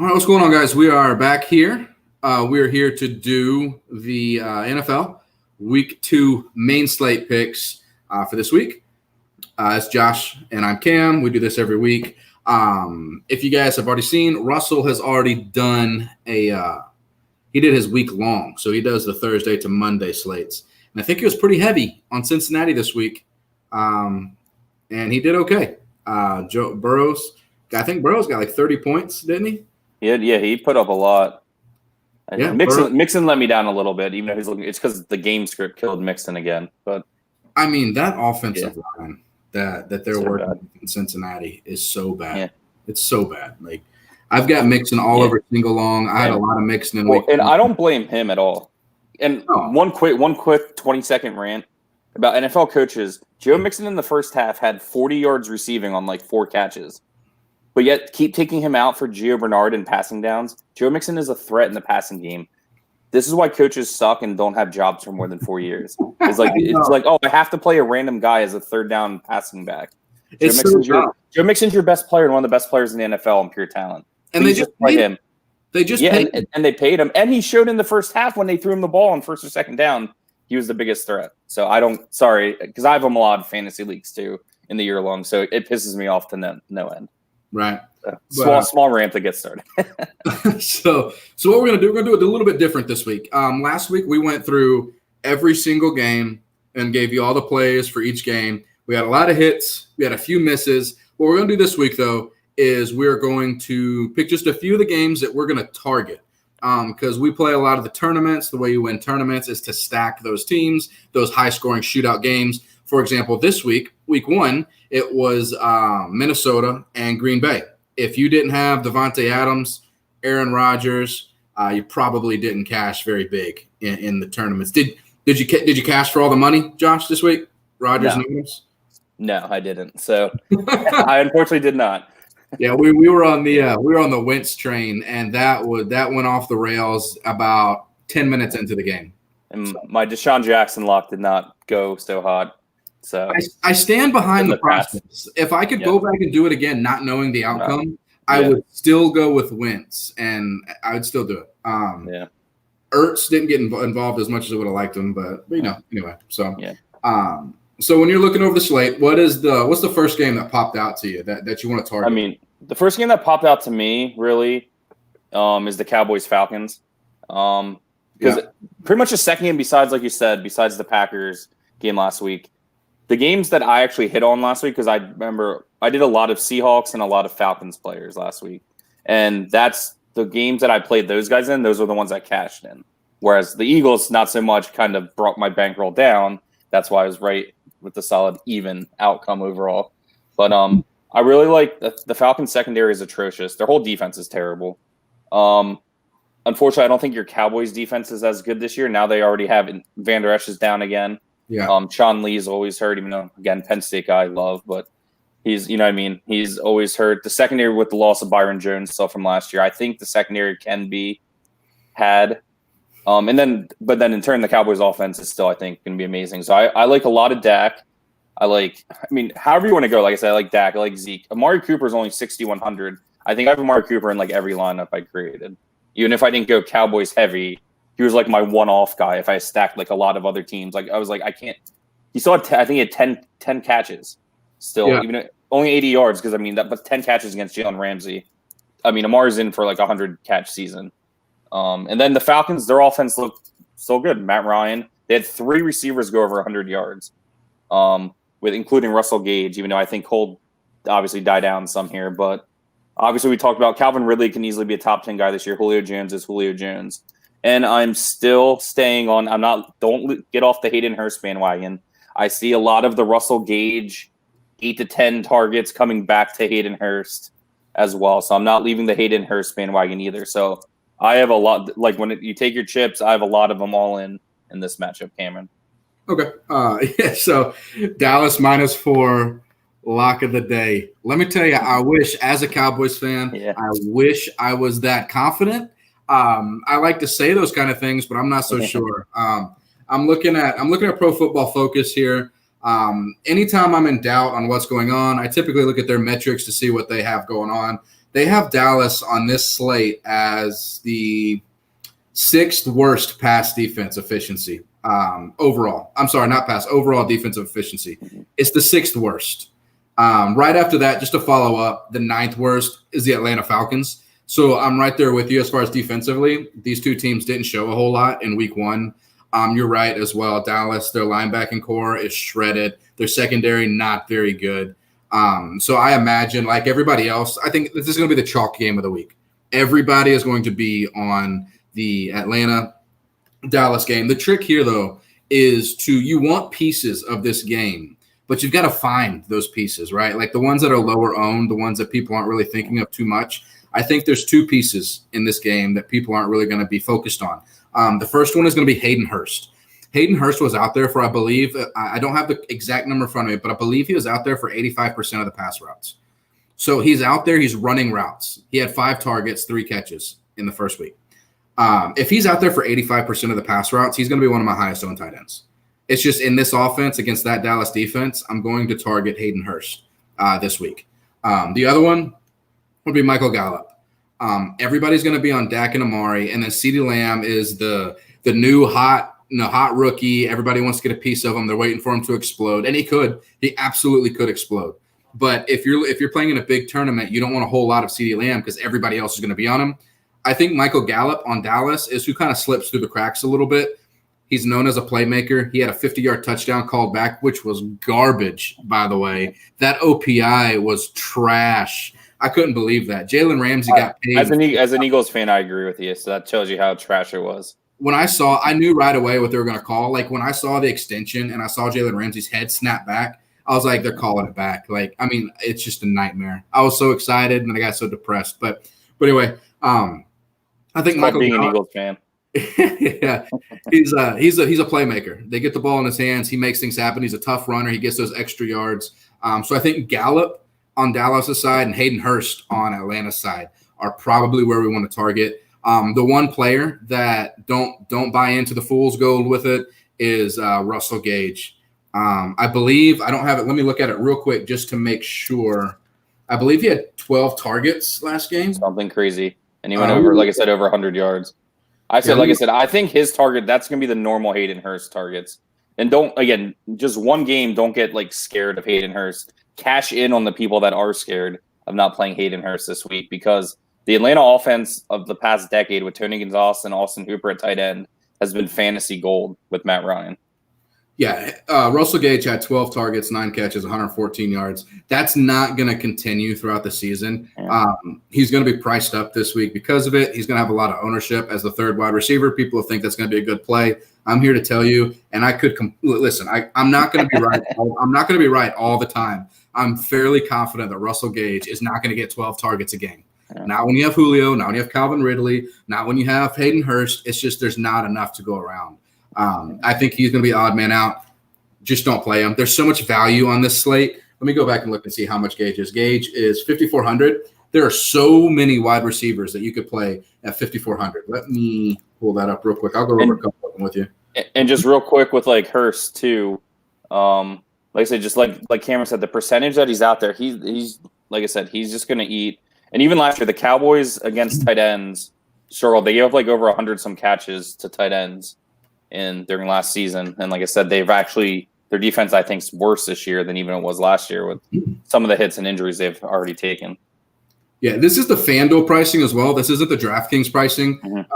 All right, what's going on, guys? We are back here. We're here to do the NFL Week 2 main slate picks for this week. It's Josh and I'm Cam. We do this every week. If you guys have already seen, Russell has already done he did his week long. So he does the Thursday to Monday slates. And I think he was pretty heavy on Cincinnati this week. And he did okay. Joe Burrows, I think Burrows got like 30 points, didn't he? Yeah, he put up a lot. Yeah, Mixon let me down a little bit, even though he's looking. It's because the game script killed Mixon again. But I mean, that offensive line that they're so working bad. with in Cincinnati is so bad. Yeah. It's so bad. Like I've got Mixon all over single long. I had a lot of Mixon in week. And I don't blame him at all. And one quick 20-second rant about NFL coaches. Joe Mixon in the first half had 40 yards receiving on like 4 catches. But yet keep taking him out for Gio Bernard in passing downs. Joe Mixon is a threat in the passing game. This is why coaches suck and don't have jobs for more than 4 years. It's like, I have to play a random guy as a third down passing back. Joe Mixon's your best player and one of the best players in the NFL in pure talent. And they just paid him. They just paid him. And they paid him. And he showed in the first half when they threw him the ball on first or second down, he was the biggest threat. So because I have him a lot of fantasy leagues too in the year long. So it pisses me off to no end. Right. Small rant to get started. So what we're gonna do it a little bit different this week. Last week we went through every single game and gave you all the plays for each game. We had a lot of hits. We had a few misses. What we're gonna do this week though is we're going to pick just a few of the games that we're gonna target. Because we play a lot of the tournaments. The way you win tournaments is to stack those teams, those high-scoring shootout games. For example, this week, week 1, it was Minnesota and Green Bay. If you didn't have Devontae Adams, Aaron Rodgers, you probably didn't cash very big in the tournaments. Did you cash for all the money, Josh, this week? Rodgers and Adams? No, I didn't. So I unfortunately did not. Yeah, we were on the Wentz train, and that went off the rails about 10 minutes into the game. And my Deshaun Jackson lock did not go so hot. So I stand behind the process. If I could go back and do it again, not knowing the outcome, I would still go with Wentz, and I would still do it. Ertz didn't get involved as much as I would have liked him, but anyway. So so when you're looking over the slate, what's the first game that popped out to you that you want to target? I mean, the first game that popped out to me really is the Cowboys-Falcons. Because pretty much the second game besides the Packers game last week, the games that I actually hit on last week, because I remember I did a lot of Seahawks and a lot of Falcons players last week. And that's the games that I played those guys in. Those are the ones I cashed in. Whereas the Eagles, not so much, kind of brought my bankroll down. That's why I was right with the solid even outcome overall. But I really like the Falcons secondary is atrocious. Their whole defense is terrible. Unfortunately, I don't think your Cowboys defense is as good this year. Now they already have Van Der Esch is down again. Yeah. Sean Lee's always hurt, even though, again, Penn State guy I love, but he's, he's always hurt. The secondary with the loss of Byron Jones still from last year, I think the secondary can be had. But then in turn, the Cowboys offense is still, I think, going to be amazing. So I like a lot of Dak. However you want to go, like I said, I like Dak, I like Zeke. Amari Cooper is only 6,100. I think I have Amari Cooper in like every lineup I created. Even if I didn't go Cowboys heavy, he was like my one-off guy. If I stacked like a lot of other teams, like I was like, I can't. He still had, I think he had 10 catches still, even only 80 yards. Because but 10 catches against Jalen Ramsey. Amari's in for like 100 catch season. And then the Falcons, their offense looked so good. Matt Ryan, they had 3 receivers go over 100 yards, with including Russell Gage. Even though I think Cole obviously die down some here, but obviously we talked about Calvin Ridley can easily be a top 10 guy this year. Julio Jones is Julio Jones. And I'm still staying on. Don't get off the Hayden Hurst bandwagon. I see a lot of the Russell Gage 8 to 10 targets coming back to Hayden Hurst as well. So I'm not leaving the Hayden Hurst bandwagon either. So I have a lot. Like when you take your chips, I have a lot of them all in this matchup, Cameron. Okay. So Dallas -4, lock of the day. Let me tell you, I wish, as a Cowboys fan, I wish I was that confident. I like to say those kind of things, but I'm not so sure. I'm looking at Pro Football Focus here. Anytime I'm in doubt on what's going on, I typically look at their metrics to see what they have going on. They have Dallas on this slate as the 6th worst pass defense efficiency overall. I'm sorry, not pass, overall defensive efficiency. It's the 6th worst. Right after that, just to follow up, the 9th worst is the Atlanta Falcons. So I'm right there with you as far as defensively. These two teams didn't show a whole lot in week 1. You're right as well. Dallas, their linebacking core is shredded. Their secondary, not very good. So I imagine, like everybody else, I think this is going to be the chalk game of the week. Everybody is going to be on the Atlanta-Dallas game. The trick here, though, is you want pieces of this game, but you've got to find those pieces, right? Like the ones that are lower owned, the ones that people aren't really thinking of too much. I think there's 2 pieces in this game that people aren't really going to be focused on. The first one is going to be Hayden Hurst. Hayden Hurst was out there for, I believe, I don't have the exact number in front of me, but I believe he was out there for 85% of the pass routes. So he's out there, he's running routes. He had 5 targets, 3 catches in the first week. If he's out there for 85% of the pass routes, he's going to be one of my highest owned tight ends. It's just in this offense against that Dallas defense, I'm going to target Hayden Hurst this week. The other one would be Michael Gallup. Everybody's going to be on Dak and Amari, and then CeeDee Lamb is the new hot rookie. Everybody wants to get a piece of him. They're waiting for him to explode, and he absolutely could explode. But if you're playing in a big tournament, you don't want a whole lot of CeeDee Lamb because everybody else is going to be on him. I think Michael Gallup on Dallas is who kind of slips through the cracks a little bit. He's known as a playmaker. He had a 50-yard touchdown called back, which was garbage, by the way. That OPI was trash. I couldn't believe that. Jalen Ramsey got paid. As an Eagles fan, I agree with you. So that tells you how trash it was. When I knew right away what they were going to call. Like when I saw the extension and I saw Jalen Ramsey's head snap back, I was like, they're calling it back. Like, I mean, it's just a nightmare. I was so excited and I got so depressed. But anyway, I think Michael being an Eagles fan. Yeah, he's a playmaker. They get the ball in his hands. He makes things happen. He's a tough runner. He gets those extra yards. So I think Gallup on Dallas' side and Hayden Hurst on Atlanta's side are probably where we want to target. The one player that don't buy into the fool's gold with it is Russell Gage. I believe I don't have it. Let me look at it real quick just to make sure. I believe he had 12 targets last game. Something crazy. And he went over, like I said, over 100 yards. I think his target, that's going to be the normal Hayden Hurst targets. And just one game, don't get like scared of Hayden Hurst. Cash in on the people that are scared of not playing Hayden Hurst this week because the Atlanta offense of the past decade with Tony Gonzalez and Austin Hooper at tight end has been fantasy gold with Matt Ryan. Yeah, Russell Gage had 12 targets, 9 catches, 114 yards. That's not going to continue throughout the season. He's going to be priced up this week because of it. He's going to have a lot of ownership as the 3rd wide receiver. People think that's going to be a good play. I'm here to tell you, and I could listen. I'm not going to be right. I'm not going to be right all the time. I'm fairly confident that Russell Gage is not going to get 12 targets a game. Not when you have Julio, not when you have Calvin Ridley, not when you have Hayden Hurst. It's just there's not enough to go around. I think he's going to be odd man out. Just don't play him. There's so much value on this slate. Let me go back and look and see how much Gage is. Gage is 5,400. There are so many wide receivers that you could play at 5,400. Let me pull that up real quick. I'll go over a couple of them with you. And just real quick with like Hurst too. Like I said, just like Cameron said, the percentage that he's out there, he's like I said, he's just going to eat. And even last year, the Cowboys against tight ends struggled. They gave up like over 100 some catches to tight ends during last season. And like I said, their defense, I think, is worse this year than even it was last year with some of the hits and injuries they've already taken. Yeah, this is the FanDuel pricing as well. This isn't the DraftKings pricing.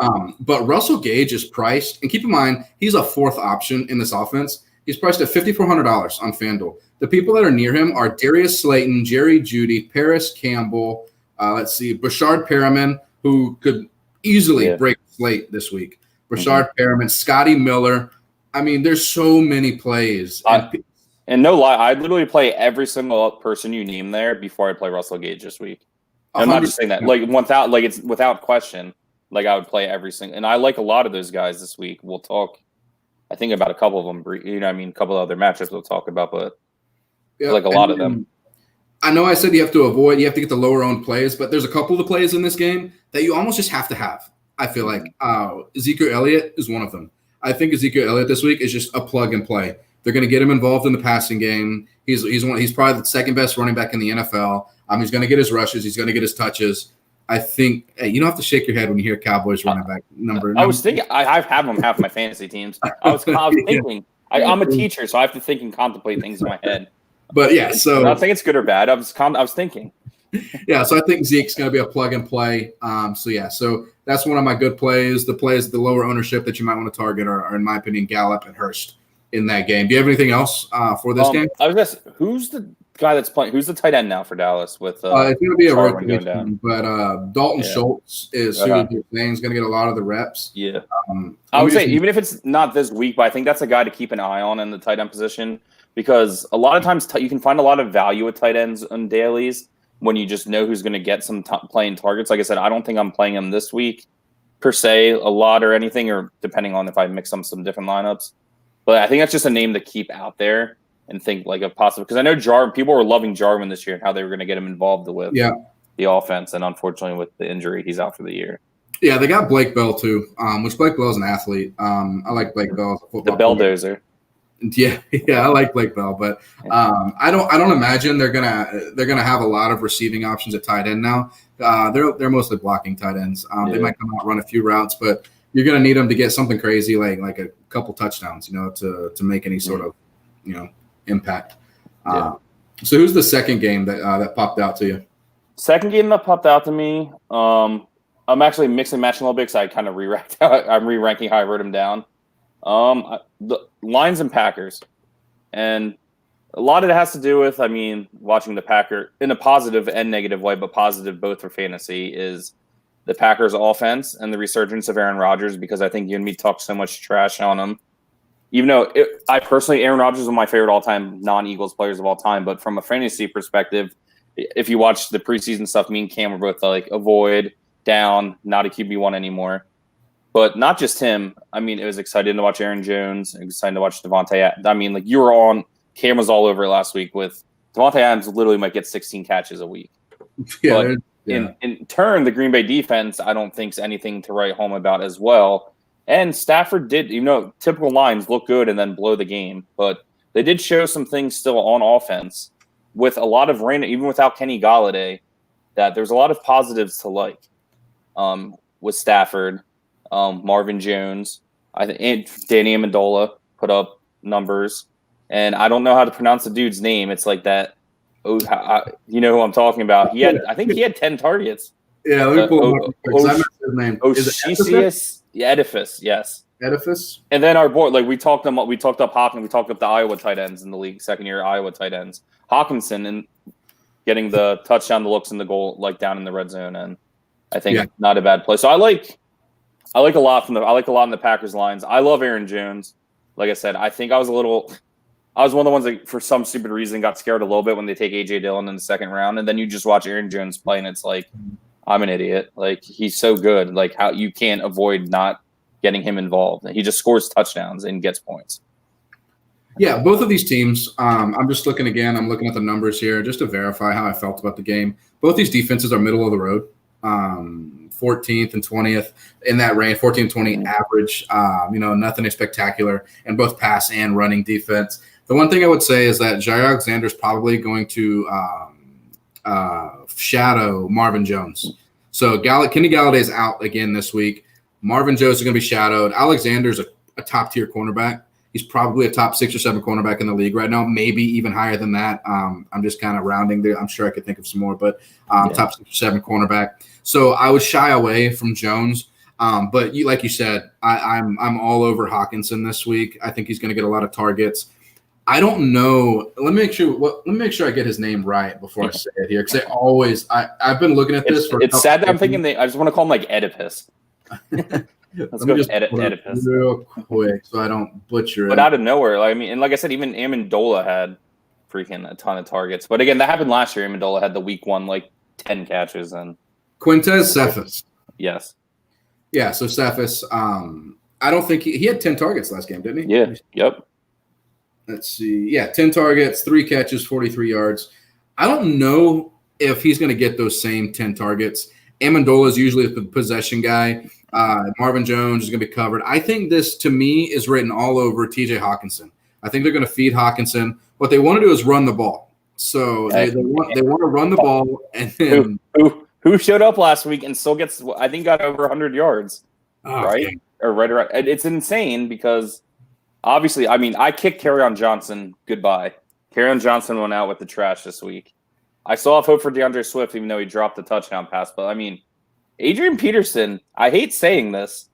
But Russell Gage is priced, and keep in mind, he's a 4th option in this offense. He's priced at $5,400 on FanDuel. The people that are near him are Darius Slayton, Jerry Jeudy, Paris Campbell, Bashard Perriman, who could easily break Slate this week. Bashard Perriman, Scotty Miller. I mean, there's so many plays. And no lie, I'd literally play every single person you name there before I play Russell Gage this week. I'm not just saying that. It's without question. Like I would play every single, and I like a lot of those guys this week. We'll talk, I think, about a couple of them. A couple of other matchups we'll talk about, but like a lot of them. I know I said you have to get the lower owned plays, but there's a couple of the plays in this game that you almost just have to have. I feel like Ezekiel Elliott is one of them. I think Ezekiel Elliott this week is just a plug and play. They're going to get him involved in the passing game. He's probably the second best running back in the NFL. He's going to get his rushes. He's going to get his touches. I think you don't have to shake your head when you hear Cowboys running back number. I was thinking I have him half my fantasy teams. I was thinking. I'm a teacher, so I have to think and contemplate things in my head. But yeah, so I don't think it's good or bad. I was thinking. Yeah, so I think Zeke's going to be a plug and play. So that's one of my good plays. The plays, the lower ownership that you might want to target are in my opinion, Gallup and Hurst in that game. Do you have anything else for this game? I was just who's the guy that's playing? Who's the tight end now for Dallas? With it's going to be a rotation, but Dalton Schultz is who you're saying is going to get a lot of the reps. Yeah, I would say even if it's not this week, but I think that's a guy to keep an eye on in the tight end position because a lot of times you can find a lot of value with tight ends on dailies when you just know who's going to get some playing targets. Like I said, I don't think I'm playing him this week per se a lot or anything, or depending on if I mix up some different lineups. But I think that's just a name to keep out there and think like a possible. Because I know people were loving Jarwin this year and how they were going to get him involved with the offense. And unfortunately, with the injury, he's out for the year. Yeah, they got Blake Bell too, which Blake Bell is an athlete. I like Blake Bell as a football player. Belldozer. Yeah, I like Blake Bell, but I don't imagine they're gonna have a lot of receiving options at tight end now. They're mostly blocking tight ends. They might come out run a few routes, but you're gonna need them to get something crazy like a couple touchdowns, to make any sort of impact. So who's the second game that popped out to you? Second game that popped out to me. I'm actually mixing and matching a little bit because I kind of I'm re-ranking how I wrote them down. The Lions and Packers, and a lot of it has to do with, watching the Packer in a positive and negative way, but positive both for fantasy is the Packers offense and the resurgence of Aaron Rodgers, because I think you and me talk so much trash on him. Even though Aaron Rodgers is one of my favorite all-time non-Eagles players of all time, but from a fantasy perspective, if you watch the preseason stuff, me and Cam were both like avoid, down, not a QB1 anymore. But not just him. It was exciting to watch Aaron Jones. Exciting to watch Devontae. You were on cameras all over it last week with Devontae Adams. Literally might get 16 catches a week. Yeah, but in turn, the Green Bay defense, I don't think is anything to write home about as well. And Stafford did, typical lines look good and then blow the game, but they did show some things still on offense with a lot of rain, even without Kenny Galladay, that there's a lot of positives to like with Stafford. Marvin Jones, I think Danny Amendola put up numbers, and I don't know how to pronounce the dude's name. It's like that. You know who I'm talking about. I think he had 10 targets. Yeah, let me pull him up. I missed his name. Oshisius Edifice, yes. Edifice. And then our board, we talked up Hawkins, we talked up the Iowa tight ends in the league, second year Iowa tight ends. Hawkinson and getting the touchdown, the looks in the goal, down in the red zone, and I think not a bad play. So I like a lot in the Packers lines. I love Aaron Jones. Like I said, I think I was one of the ones that for some stupid reason got scared a little bit when they take AJ Dillon in the second round, and then you just watch Aaron Jones play, and it's like, I'm an idiot. He's so good. How you can't avoid not getting him involved. He just scores touchdowns and gets points. Yeah, both of these teams. I'm just looking again. I'm looking at the numbers here just to verify how I felt about the game. Both these defenses are middle of the road. 14th and 20th in that range, 14 20 average, nothing spectacular, and both pass and running defense. The one thing I would say is that Jair Alexander is probably going to shadow Marvin Jones. So Kenny Galladay is out again this week. Marvin Jones is going to be shadowed. Alexander's a top-tier cornerback. He's probably a top 6 or 7 cornerback in the league right now, maybe even higher than that. I'm just kind of rounding there. I'm sure I could think of some more, but top 6 or 7 cornerback. So I would shy away from Jones. But like you said, I'm all over Hawkinson this week. I think he's going to get a lot of targets. I don't know. Let me make sure I get his name right before I say it here, because I've been looking at this. It's sad that I'm thinking I just want to call him like Oedipus. Let's go Oedipus real quick so I don't butcher it. But out of nowhere, and like I said, even Amendola had freaking a ton of targets. But again, that happened last year. Amendola had the week 1 10 catches and Quintez Cephas. Yes. Yeah. So Cephas. I don't think he had 10 targets last game, didn't he? Yeah. Yep. Let's see. Yeah, 10 targets, 3 catches, 43 yards. I don't know if he's going to get those same 10 targets. Amendola is usually a possession guy. Marvin Jones is going to be covered. I think this, to me, is written all over TJ Hawkinson. I think they're going to feed Hawkinson. What they want to do is run the ball. So they want to run the ball, and then who showed up last week and still gets, I think, got over 100 yards, right? Okay. Or right around. It's insane because obviously, I mean, I kicked Kerryon Johnson goodbye. Kerryon Johnson went out with the trash this week. I still have hope for DeAndre Swift, even though he dropped the touchdown pass. But I mean, Adrian Peterson, I hate saying this.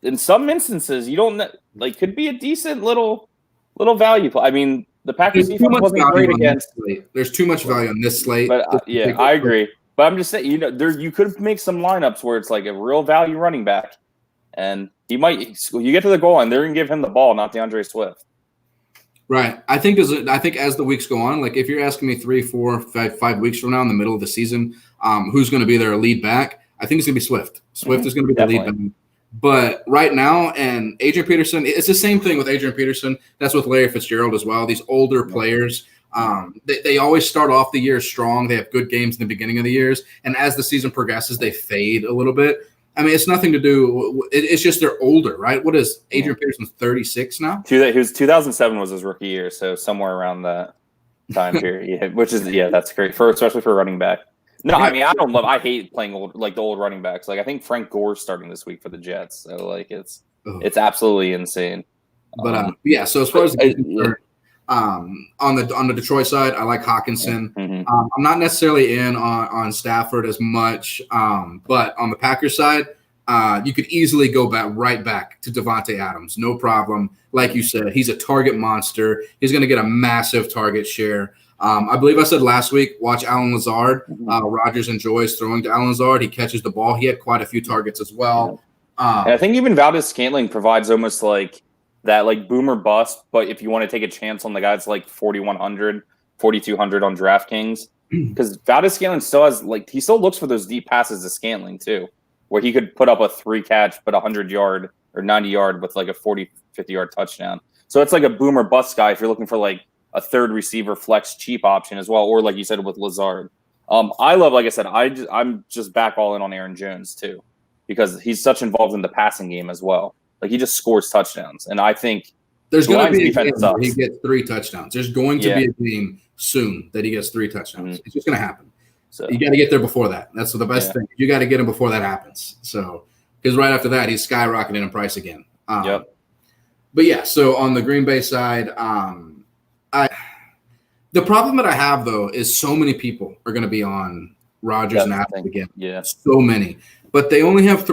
In some instances, you don't like could be a decent little value. I mean, the Packers defense wasn't great against. There's too much value on this slate. But yeah, I agree. But I'm just saying, you could make some lineups where it's like a real value running back, and you get to the goal line, they're gonna give him the ball, not DeAndre Swift. Right. I think as the weeks go on, like if you're asking me 3, 4, 5 weeks from now in the middle of the season, who's going to be their lead back? I think it's going to be Swift. Swift is going to be the lead back. But right now, and Adrian Peterson, it's the same thing with Adrian Peterson. That's with Larry Fitzgerald as well. These older players, they always start off the year strong. They have good games in the beginning of the years. And as the season progresses, they fade a little bit. I mean, it's nothing to do. It's just they're older, right? What is Adrian Peterson, 36 now? 2007 was his rookie year, so somewhere around that time period. That's great especially for a running back. No, I mean, I hate playing the old running backs. Like I think Frank Gore's starting this week for the Jets, so like it's absolutely insane. But so as far as on the Detroit side, I like Hawkinson. I'm not necessarily in on Stafford as much, but on the Packers side, you could easily go right back to Devontae Adams, no problem. Like you said, he's a target monster. He's going to get a massive target share. I believe I said last week, watch Allen Lazard. Rodgers enjoys throwing to Allen Lazard. He catches the ball. He had quite a few targets as well. And I think even Valdez-Scantling provides almost like that like boomer bust, but if you want to take a chance on the guys like 4,100, 4,200 on DraftKings, because Valdez-Scantling still has he still looks for those deep passes to Scantling too, where he could put up a 3 catch, but 100-yard or 90-yard with like a 40, 50-yard touchdown. So it's like a boomer bust guy if you're looking for like a third receiver flex cheap option as well, or like you said with Lazard. I love, like I said, I'm just back all in on Aaron Jones too, because he's such involved in the passing game as well. Like he just scores touchdowns, and I think there's going to be a game where he gets 3 touchdowns. There's going to be a game soon that he gets 3 touchdowns. It's just going to happen. So you got to get there before that. That's the best thing. You got to get him before that happens. So because right after that, he's skyrocketing in price again. But yeah, so on the Green Bay side, the problem that I have though is so many people are going to be on Rodgers and Adams again. Yeah, so many. But they only have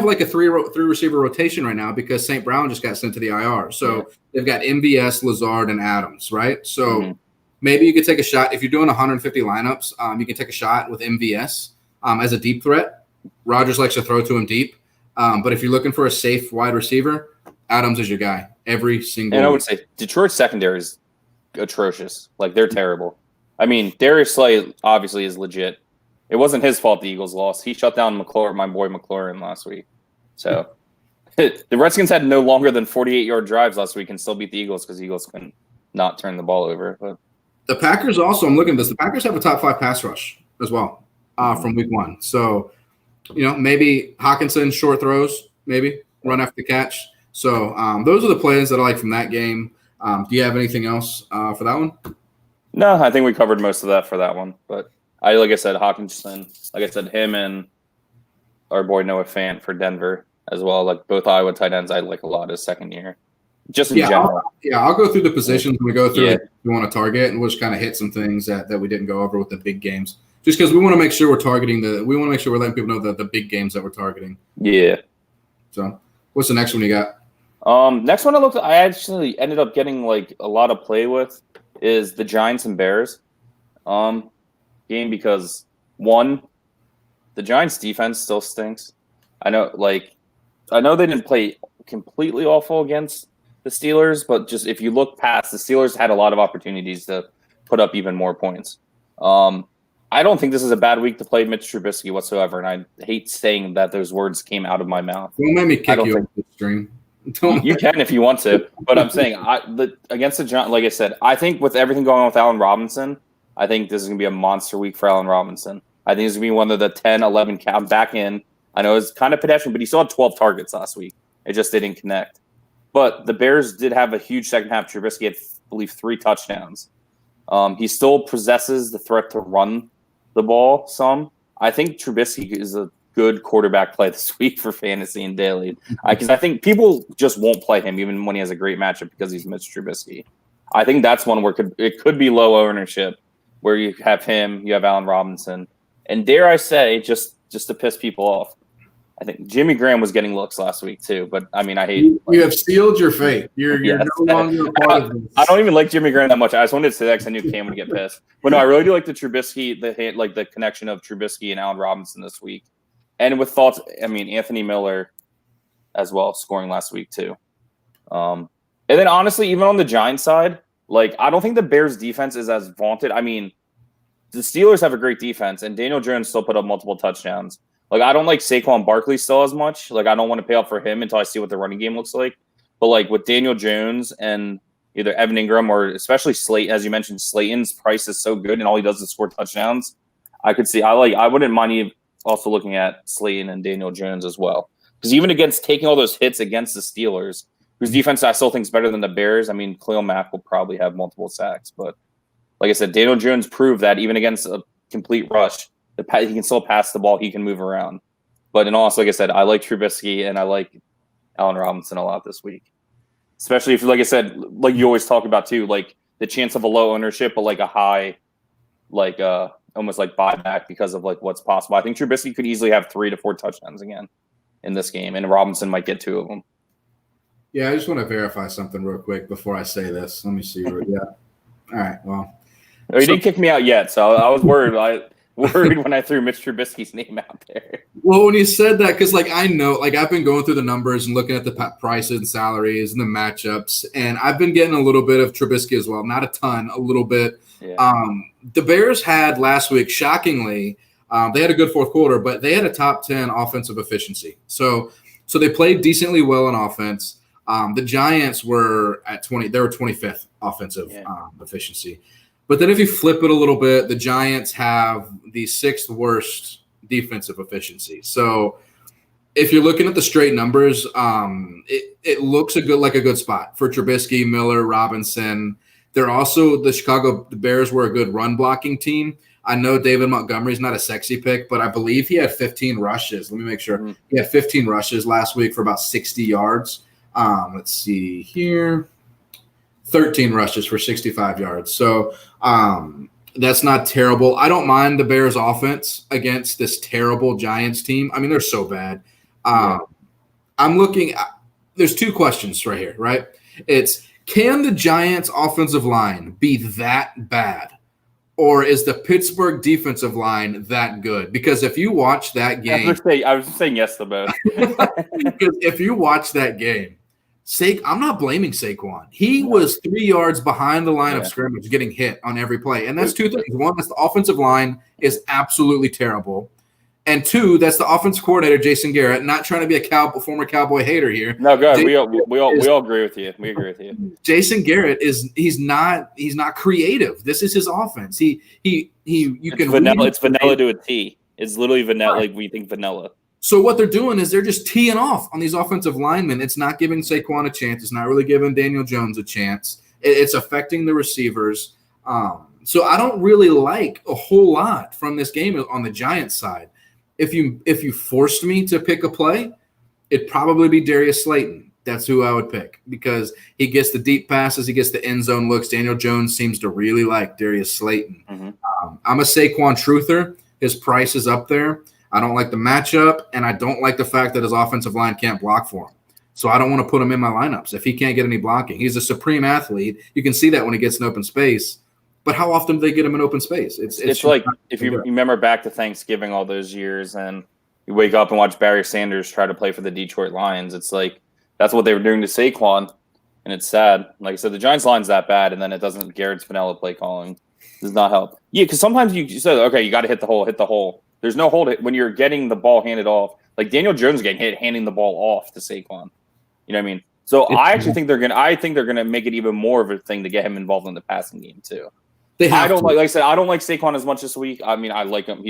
like a three receiver rotation right now because St. Brown just got sent to the IR. So they've got MVS, Lazard, and Adams, right? So maybe you could take a shot if you're doing 150 lineups. You can take a shot with MVS as a deep threat. Rodgers likes to throw to him deep, but if you're looking for a safe wide receiver, Adams is your guy every single. And I would say Detroit's secondary is atrocious. Like they're terrible. I mean, Darius Slay obviously is legit. It wasn't his fault the Eagles lost. He shut down my boy McLaurin last week. So the Redskins had no longer than 48-yard drives last week and still beat the Eagles because the Eagles couldn't not turn the ball over. But the Packers also, I'm looking at this, the Packers have a top 5 pass rush as well from week 1. So, maybe Hawkinson, short throws, maybe run after the catch. So those are the plays that I like from that game. Do you have anything else for that one? No, I think we covered most of that for that one. But like I said, Hawkinson, like I said, him and our boy Noah Fant for Denver as well. Like both Iowa tight ends, I like a lot his second year. Just in general. I'll go through the positions when we go through if we want to target, and we'll just kind of hit some things that we didn't go over with the big games. Just because we want to make sure we're targeting we want to make sure we're letting people know the big games that we're targeting. Yeah. So what's the next one you got? Next one I actually ended up getting like a lot of play with is the Giants and Bears game because one, the Giants defense still stinks. I know they didn't play completely awful against the Steelers, but just if you look past, the Steelers had a lot of opportunities to put up even more points. I don't think this is a bad week to play Mitch Trubisky whatsoever, and I hate saying that those words came out of my mouth. Don't let me kick you off the stream. You can if you want to, but I'm saying against the Giants, like I said, I think with everything going on with Allen Robinson, I think this is going to be a monster week for Allen Robinson. I think it's going to be one of the 10, 11 count back in. I know it's kind of pedestrian, but he still had 12 targets last week. It just didn't connect. But the Bears did have a huge second half. Trubisky had, I believe, 3 touchdowns. He still possesses the threat to run the ball some. I think Trubisky is a good quarterback play this week for fantasy and daily. Because I think people just won't play him even when he has a great matchup because he's Mitch Trubisky. I think that's one where it could be low ownership, where you have him, you have Allen Robinson. And dare I say, just to piss people off, I think Jimmy Graham was getting looks last week too, but I mean, I hate. You have sealed your fate. You're Yes. no longer a part of this. I don't even like Jimmy Graham that much. I just wanted to say that because I knew Cam would get pissed. But no, I really do like the Trubisky, the connection of Trubisky and Allen Robinson this week, and with thoughts. I mean, Anthony Miller as well scoring last week too. And then honestly, even on the Giants side, like I don't think the Bears defense is as vaunted. I mean, the Steelers have a great defense, and Daniel Jones still put up multiple touchdowns. Like, I don't like Saquon Barkley still as much. Like, I don't want to pay up for him until I see what the running game looks like. But, like, with Daniel Jones and either Evan Ingram or especially Slate, as you mentioned, Slayton's price is so good and all he does is score touchdowns. I could see – I wouldn't mind even also looking at Slayton and Daniel Jones as well. Because even against taking all those hits against the Steelers, whose defense I still think is better than the Bears, I mean, Khalil Mack will probably have multiple sacks. But, like I said, Daniel Jones proved that even against a complete rush, he can still pass the ball. He can move around. But in all honesty, like I said, I like Trubisky and I like Allen Robinson a lot this week. Especially if, like I said, like you always talk about too, like the chance of a low ownership, but like a high, like almost like buyback because of like what's possible. I think Trubisky could easily have 3 to 4 touchdowns again in this game, and Robinson might get 2 of them. Yeah, I just want to verify something real quick before I say this. Let me see. Yeah. All right. Well, you didn't kick me out yet, so I was worried. Worried when I threw Mitch Trubisky's name out there. Well, when you said that, because like I know, like I've been going through the numbers and looking at the prices and salaries and the matchups, and I've been getting a little bit of Trubisky as well. Not a ton, a little bit. Yeah. The Bears had last week, shockingly, they had a good fourth quarter, but they had a top 10 offensive efficiency. So they played decently well on offense. The Giants were at 20; they were 25th offensive efficiency. But then if you flip it a little bit, the Giants have the 6th worst defensive efficiency. So if you're looking at the straight numbers, it looks like a good spot for Trubisky, Miller, Robinson. They're also the Bears were a good run blocking team. I know David Montgomery's not a sexy pick, but I believe he had 15 rushes. Let me make sure. Mm-hmm. He had 15 rushes last week for about 60 yards. Let's see here. 13 rushes for 65 yards. So that's not terrible. I don't mind the Bears offense against this terrible Giants team. I mean, they're so bad. I'm looking – there's 2 questions right here, right? It's, can the Giants offensive line be that bad? Or is the Pittsburgh defensive line that good? Because if you watch that game – I was saying yes to both. Because if you watch that game, I'm not blaming Saquon. He was 3 yards behind the line of scrimmage getting hit on every play. And that's 2 things. One, that's the offensive line is absolutely terrible. And 2, that's the offensive coordinator, Jason Garrett, not trying to be a former Cowboy hater here. No, go ahead. We all agree with you. We agree with you. Jason Garrett he's not creative. This is his offense. It's vanilla to a T. It's literally vanilla, like we think vanilla. So what they're doing is they're just teeing off on these offensive linemen. It's not giving Saquon a chance. It's not really giving Daniel Jones a chance. It's affecting the receivers. So I don't really like a whole lot from this game on the Giants side. If you forced me to pick a play, it'd probably be Darius Slayton. That's who I would pick because he gets the deep passes. He gets the end zone looks. Daniel Jones seems to really like Darius Slayton. Mm-hmm. I'm a Saquon truther. His price is up there. I don't like the matchup, and I don't like the fact that his offensive line can't block for him. So I don't want to put him in my lineups if he can't get any blocking. He's a supreme athlete. You can see that when he gets in open space. But how often do they get him in open space? It's like if you remember back to Thanksgiving all those years and you wake up and watch Barry Sanders try to play for the Detroit Lions. It's like that's what they were doing to Saquon, and it's sad. Like I said, the Giants line's that bad, and then it doesn't – Garrett's vanilla play calling does not help. Yeah, because sometimes you said, okay, you got to hit the hole. There's no hold it when you're getting the ball handed off. Like Daniel Jones getting hit, handing the ball off to Saquon. You know what I mean? So I actually think they're gonna make it even more of a thing to get him involved in the passing game too. I don't like I said, I don't like Saquon as much this week. I mean, I like him.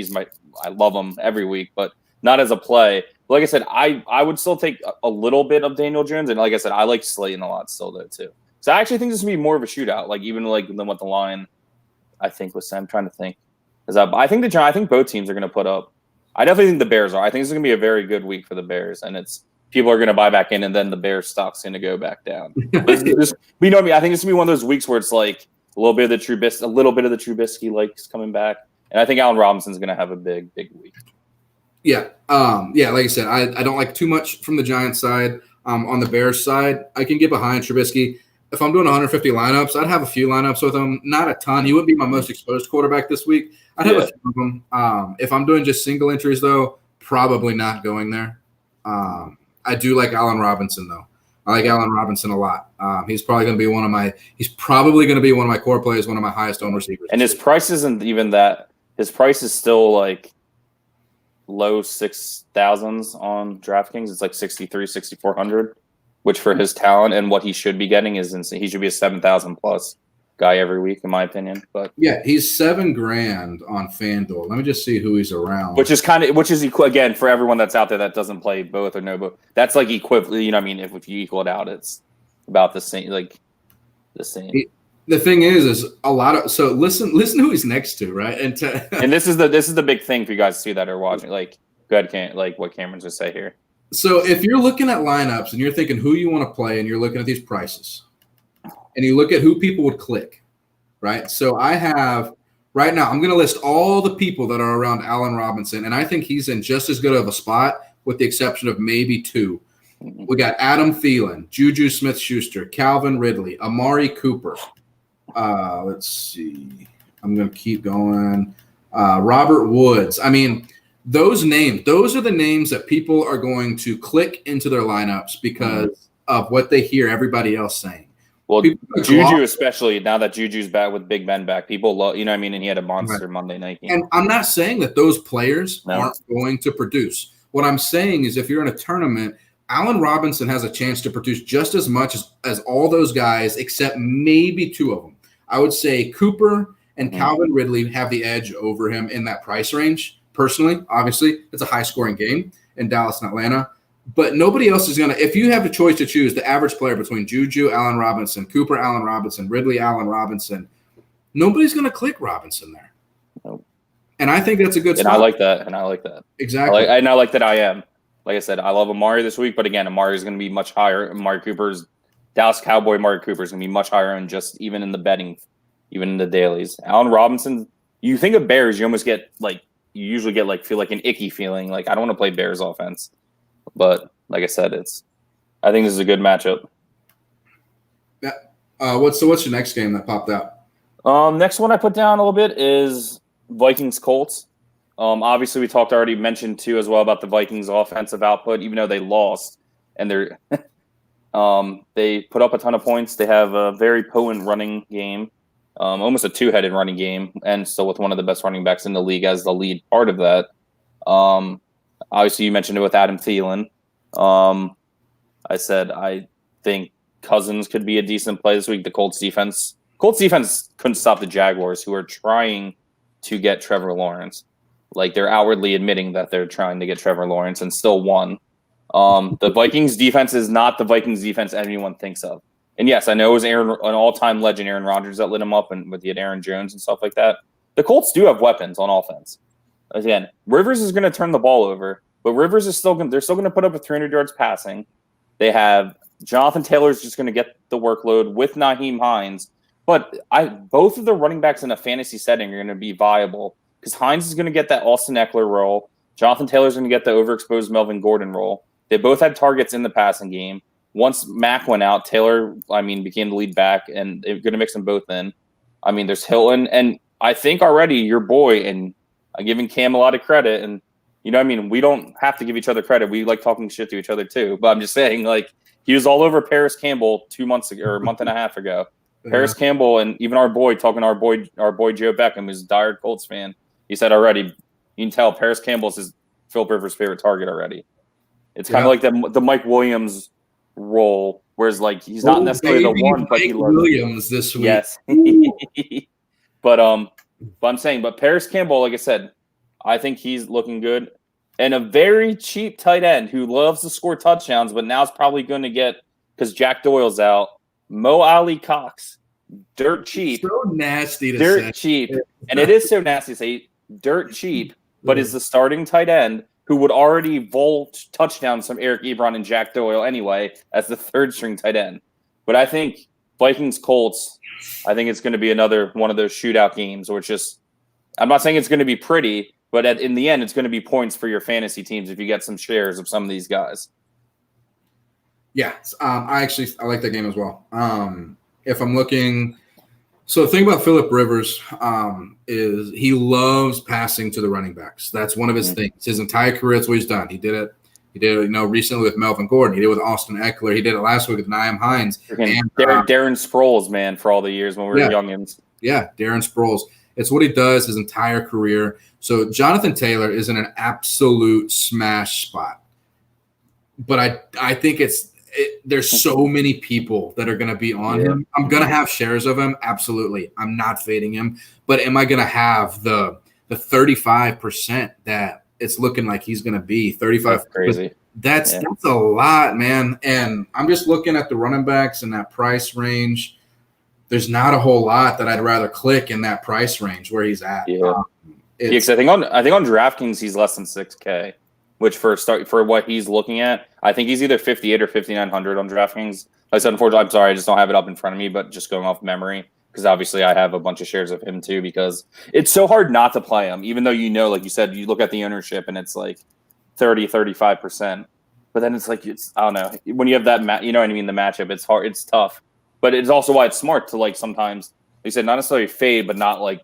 I love him every week, but not as a play. like I said, I would still take a little bit of Daniel Jones, and like I said, I like Slayton a lot still though too. So I actually think this would be more of a shootout, like even like than what the line I think was. I'm trying to think. I think both teams are going to put up. I definitely think the Bears are. I think it's going to be a very good week for the Bears, and people are going to buy back in, and then the Bears stock's going to go back down. But you know what I mean? I think it's going to be one of those weeks where it's like a little bit of the Trubisky likes coming back, and I think Allen Robinson's going to have a big week. Yeah, like I said, I don't like too much from the Giants side. On the Bears side, I can get behind Trubisky. If I'm doing 150 lineups, I'd have a few lineups with him. Not a ton. He wouldn't be my most exposed quarterback this week. I'd have a few of them. If I'm doing just single entries, though, probably not going there. I do like Allen Robinson, though. I like Allen Robinson a lot. He's probably going to be one of my core plays, one of my highest owned receivers. And his price isn't even that. His price is still like low 6,000s on DraftKings. It's like 6,300, 6,400, which for his talent and what he should be getting is insane. He should be a 7,000 plus guy every week, in my opinion. But yeah, he's $7,000 on FanDuel. Let me just see who he's around. Which is again for everyone that's out there that doesn't play both or no both. That's like equivalent. You know what I mean? If you equal it out, it's about the same. Like the same. The thing is a lot of so listen who he's next to, right? And this is the big thing for you guys to see that are watching. Like, go ahead, like what Cameron's just say here. So if you're looking at lineups and you're thinking who you want to play and you're looking at these prices and you look at who people would click, right? So I have right now, I'm going to list all the people that are around Allen Robinson, and I think he's in just as good of a spot with the exception of maybe two. We got Adam Thielen, Juju Smith-Schuster, Calvin Ridley, Amari Cooper. Let's see. I'm going to keep going. Robert Woods. I mean, those are the names that people are going to click into their lineups because of what they hear everybody else saying. Well, Juju especially, now that Juju's back with Big Ben back, people love, you know what I mean? And he had a monster Monday night game. And I'm not saying that those players aren't going to produce. What I'm saying is if you're in a tournament, Allen Robinson has a chance to produce just as much as all those guys, except maybe two of them. I would say Cooper and Calvin Ridley have the edge over him in that price range. Personally, obviously, it's a high-scoring game in Dallas and Atlanta. But nobody else is going to – if you have a choice to choose the average player between Juju, Allen Robinson, Cooper, Allen Robinson, Ridley, Allen Robinson, nobody's going to click Robinson there. Nope. And I think that's a good spot. And I like that. Exactly. I like that I am. Like I said, I love Amari this week, but again, Amari is going to be much higher. Dallas Cowboy Amari Cooper is going to be much higher, and just even in the betting, even in the dailies. Allen Robinson, you think of Bears, you almost get like you usually get like feel like an icky feeling, like I don't want to play Bears offense. But like I said, I think this is a good matchup. Yeah. What's your next game that popped out? Next one I put down a little bit is Vikings Colts. Obviously, we already mentioned too as well about the Vikings offensive output, even though they lost and they put up a ton of points. They have a very potent running game, almost a two-headed running game, and still with one of the best running backs in the league as the lead part of that. Obviously, you mentioned it with Adam Thielen. I said I think Cousins could be a decent play this week. The Colts defense couldn't stop the Jaguars, who are trying to get Trevor Lawrence. Like they're outwardly admitting that they're trying to get Trevor Lawrence and still won. The Vikings defense is not the Vikings defense anyone thinks of. And yes, I know it was an all-time legend, Aaron Rodgers, that lit him up, and with Aaron Jones and stuff like that. The Colts do have weapons on offense. Again, Rivers is going to turn the ball over, but Rivers is they're still going to put up 300 yards passing. They have Jonathan Taylor's just going to get the workload with Nyheim Hines. But both of the running backs in a fantasy setting are going to be viable because Hines is going to get that Austin Eckler role. Jonathan Taylor's going to get the overexposed Melvin Gordon role. They both had targets in the passing game. Once Mack went out, Taylor, became the lead back, and they're going to mix them both in. There's Hilton, and I think already your boy, and I'm giving Cam a lot of credit, and we don't have to give each other credit. We like talking shit to each other too, but I'm just saying, he was all over Paris Campbell 2 months ago or a month and a half ago. Yeah. Paris Campbell and even our boy Joe Beckham, who's a diehard Colts fan. He said already, you can tell Paris Campbell's his Philip Rivers' favorite target already. It's kind of like the Mike Williams role, whereas he's not necessarily the one, but he loves Williams this week. Yes, but I'm saying, Paris Campbell, like I said, I think he's looking good, and a very cheap tight end who loves to score touchdowns, but now is probably going to get, because Jack Doyle's out, Mo Ali Cox. Dirt cheap. So nasty to dirt say. Cheap. And it is so nasty to say dirt cheap, but is the starting tight end who would already vault touchdowns from Eric Ebron and Jack Doyle anyway as the third string tight end. But I think Vikings Colts, I think it's going to be another one of those shootout games where it's just, I'm not saying it's going to be pretty, but in the end, it's going to be points for your fantasy teams if you get some shares of some of these guys. Yeah, I like that game as well. If I'm looking, so the thing about Phillip Rivers is he loves passing to the running backs. That's one of his things. His entire career, that's what he's done. He did it. Recently with Melvin Gordon. He did it with Austin Eckler. He did it last week with Nyheim Hines. And Darren Sproles, man, for all the years when we were youngins. Yeah, Darren Sproles. It's what he does his entire career. So Jonathan Taylor is in an absolute smash spot. But I think there's so many people that are going to be on him. I'm going to have shares of him. Absolutely. I'm not fading him. But am I going to have the 35% that it's looking like he's going to be? 35. That's crazy. That's a lot, man. And I'm just looking at the running backs in that price range. There's not a whole lot that I'd rather click in that price range where he's at. Yeah. Because I think on DraftKings he's less than 6K, which for what he's looking at, I think he's either 58 or 5,900 on DraftKings. Like I said, unfortunately, I'm sorry, I just don't have it up in front of me, but just going off memory, because obviously I have a bunch of shares of him too, because it's so hard not to play him, even though like you said, you look at the ownership and it's like 30, 35%. But then it's like, I don't know, when you have that, you know what I mean, the matchup, it's hard, it's tough. But it's also why it's smart to like sometimes, like you said, not necessarily fade, but not like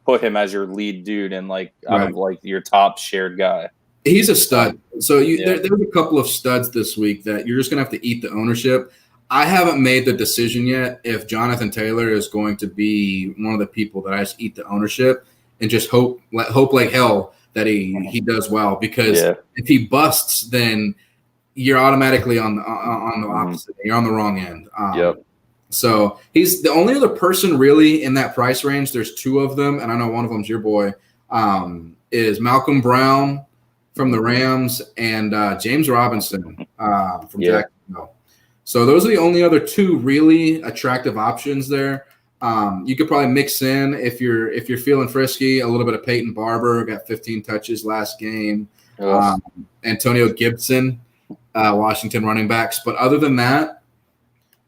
put him as your lead dude and like out of like your top shared guy. He's a stud. So there's a couple of studs this week that you're just going to have to eat the ownership. I haven't made the decision yet if Jonathan Taylor is going to be one of the people that I just eat the ownership and just hope like hell that he does well, because if he busts, then you're automatically on the opposite. You're on the wrong end. So he's the only other person really in that price range. There's two of them, and I know one of them's your boy, is Malcolm Brown from the Rams and James Robinson from Jacksonville. So those are the only other two really attractive options there. You could probably mix in, if you're feeling frisky, a little bit of Peyton Barber, got 15 touches last game. Antonio Gibson, Washington running backs. But other than that,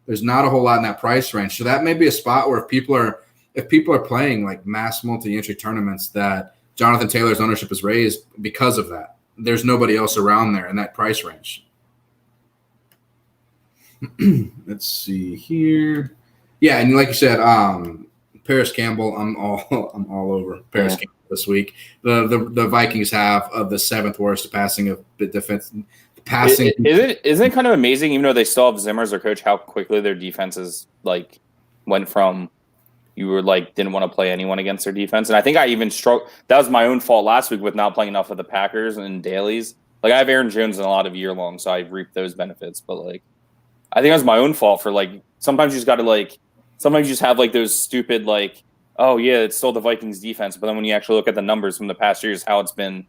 there's not a whole lot in that price range. So that may be a spot where if people are playing like mass multi-entry tournaments, that Jonathan Taylor's ownership is raised because of that. There's nobody else around there in that price range. Let's see here. Yeah, and like you said, Paris Campbell, I'm all over Paris Campbell this week. The Vikings have the seventh worst passing of the defense. Passing isn't it kind of amazing, even though they still have Zimmer as their coach, how quickly their defenses like went from you were like didn't want to play anyone against their defense. And I think I even struggled. That was my own fault last week with not playing enough of the Packers and dailies. Like I have Aaron Jones in a lot of year long, so I reaped those benefits. But like I think it was my own fault for like sometimes you just got to sometimes you just have like those stupid like, oh yeah, it's still the Vikings defense. But then when you actually look at the numbers from the past years, how it's been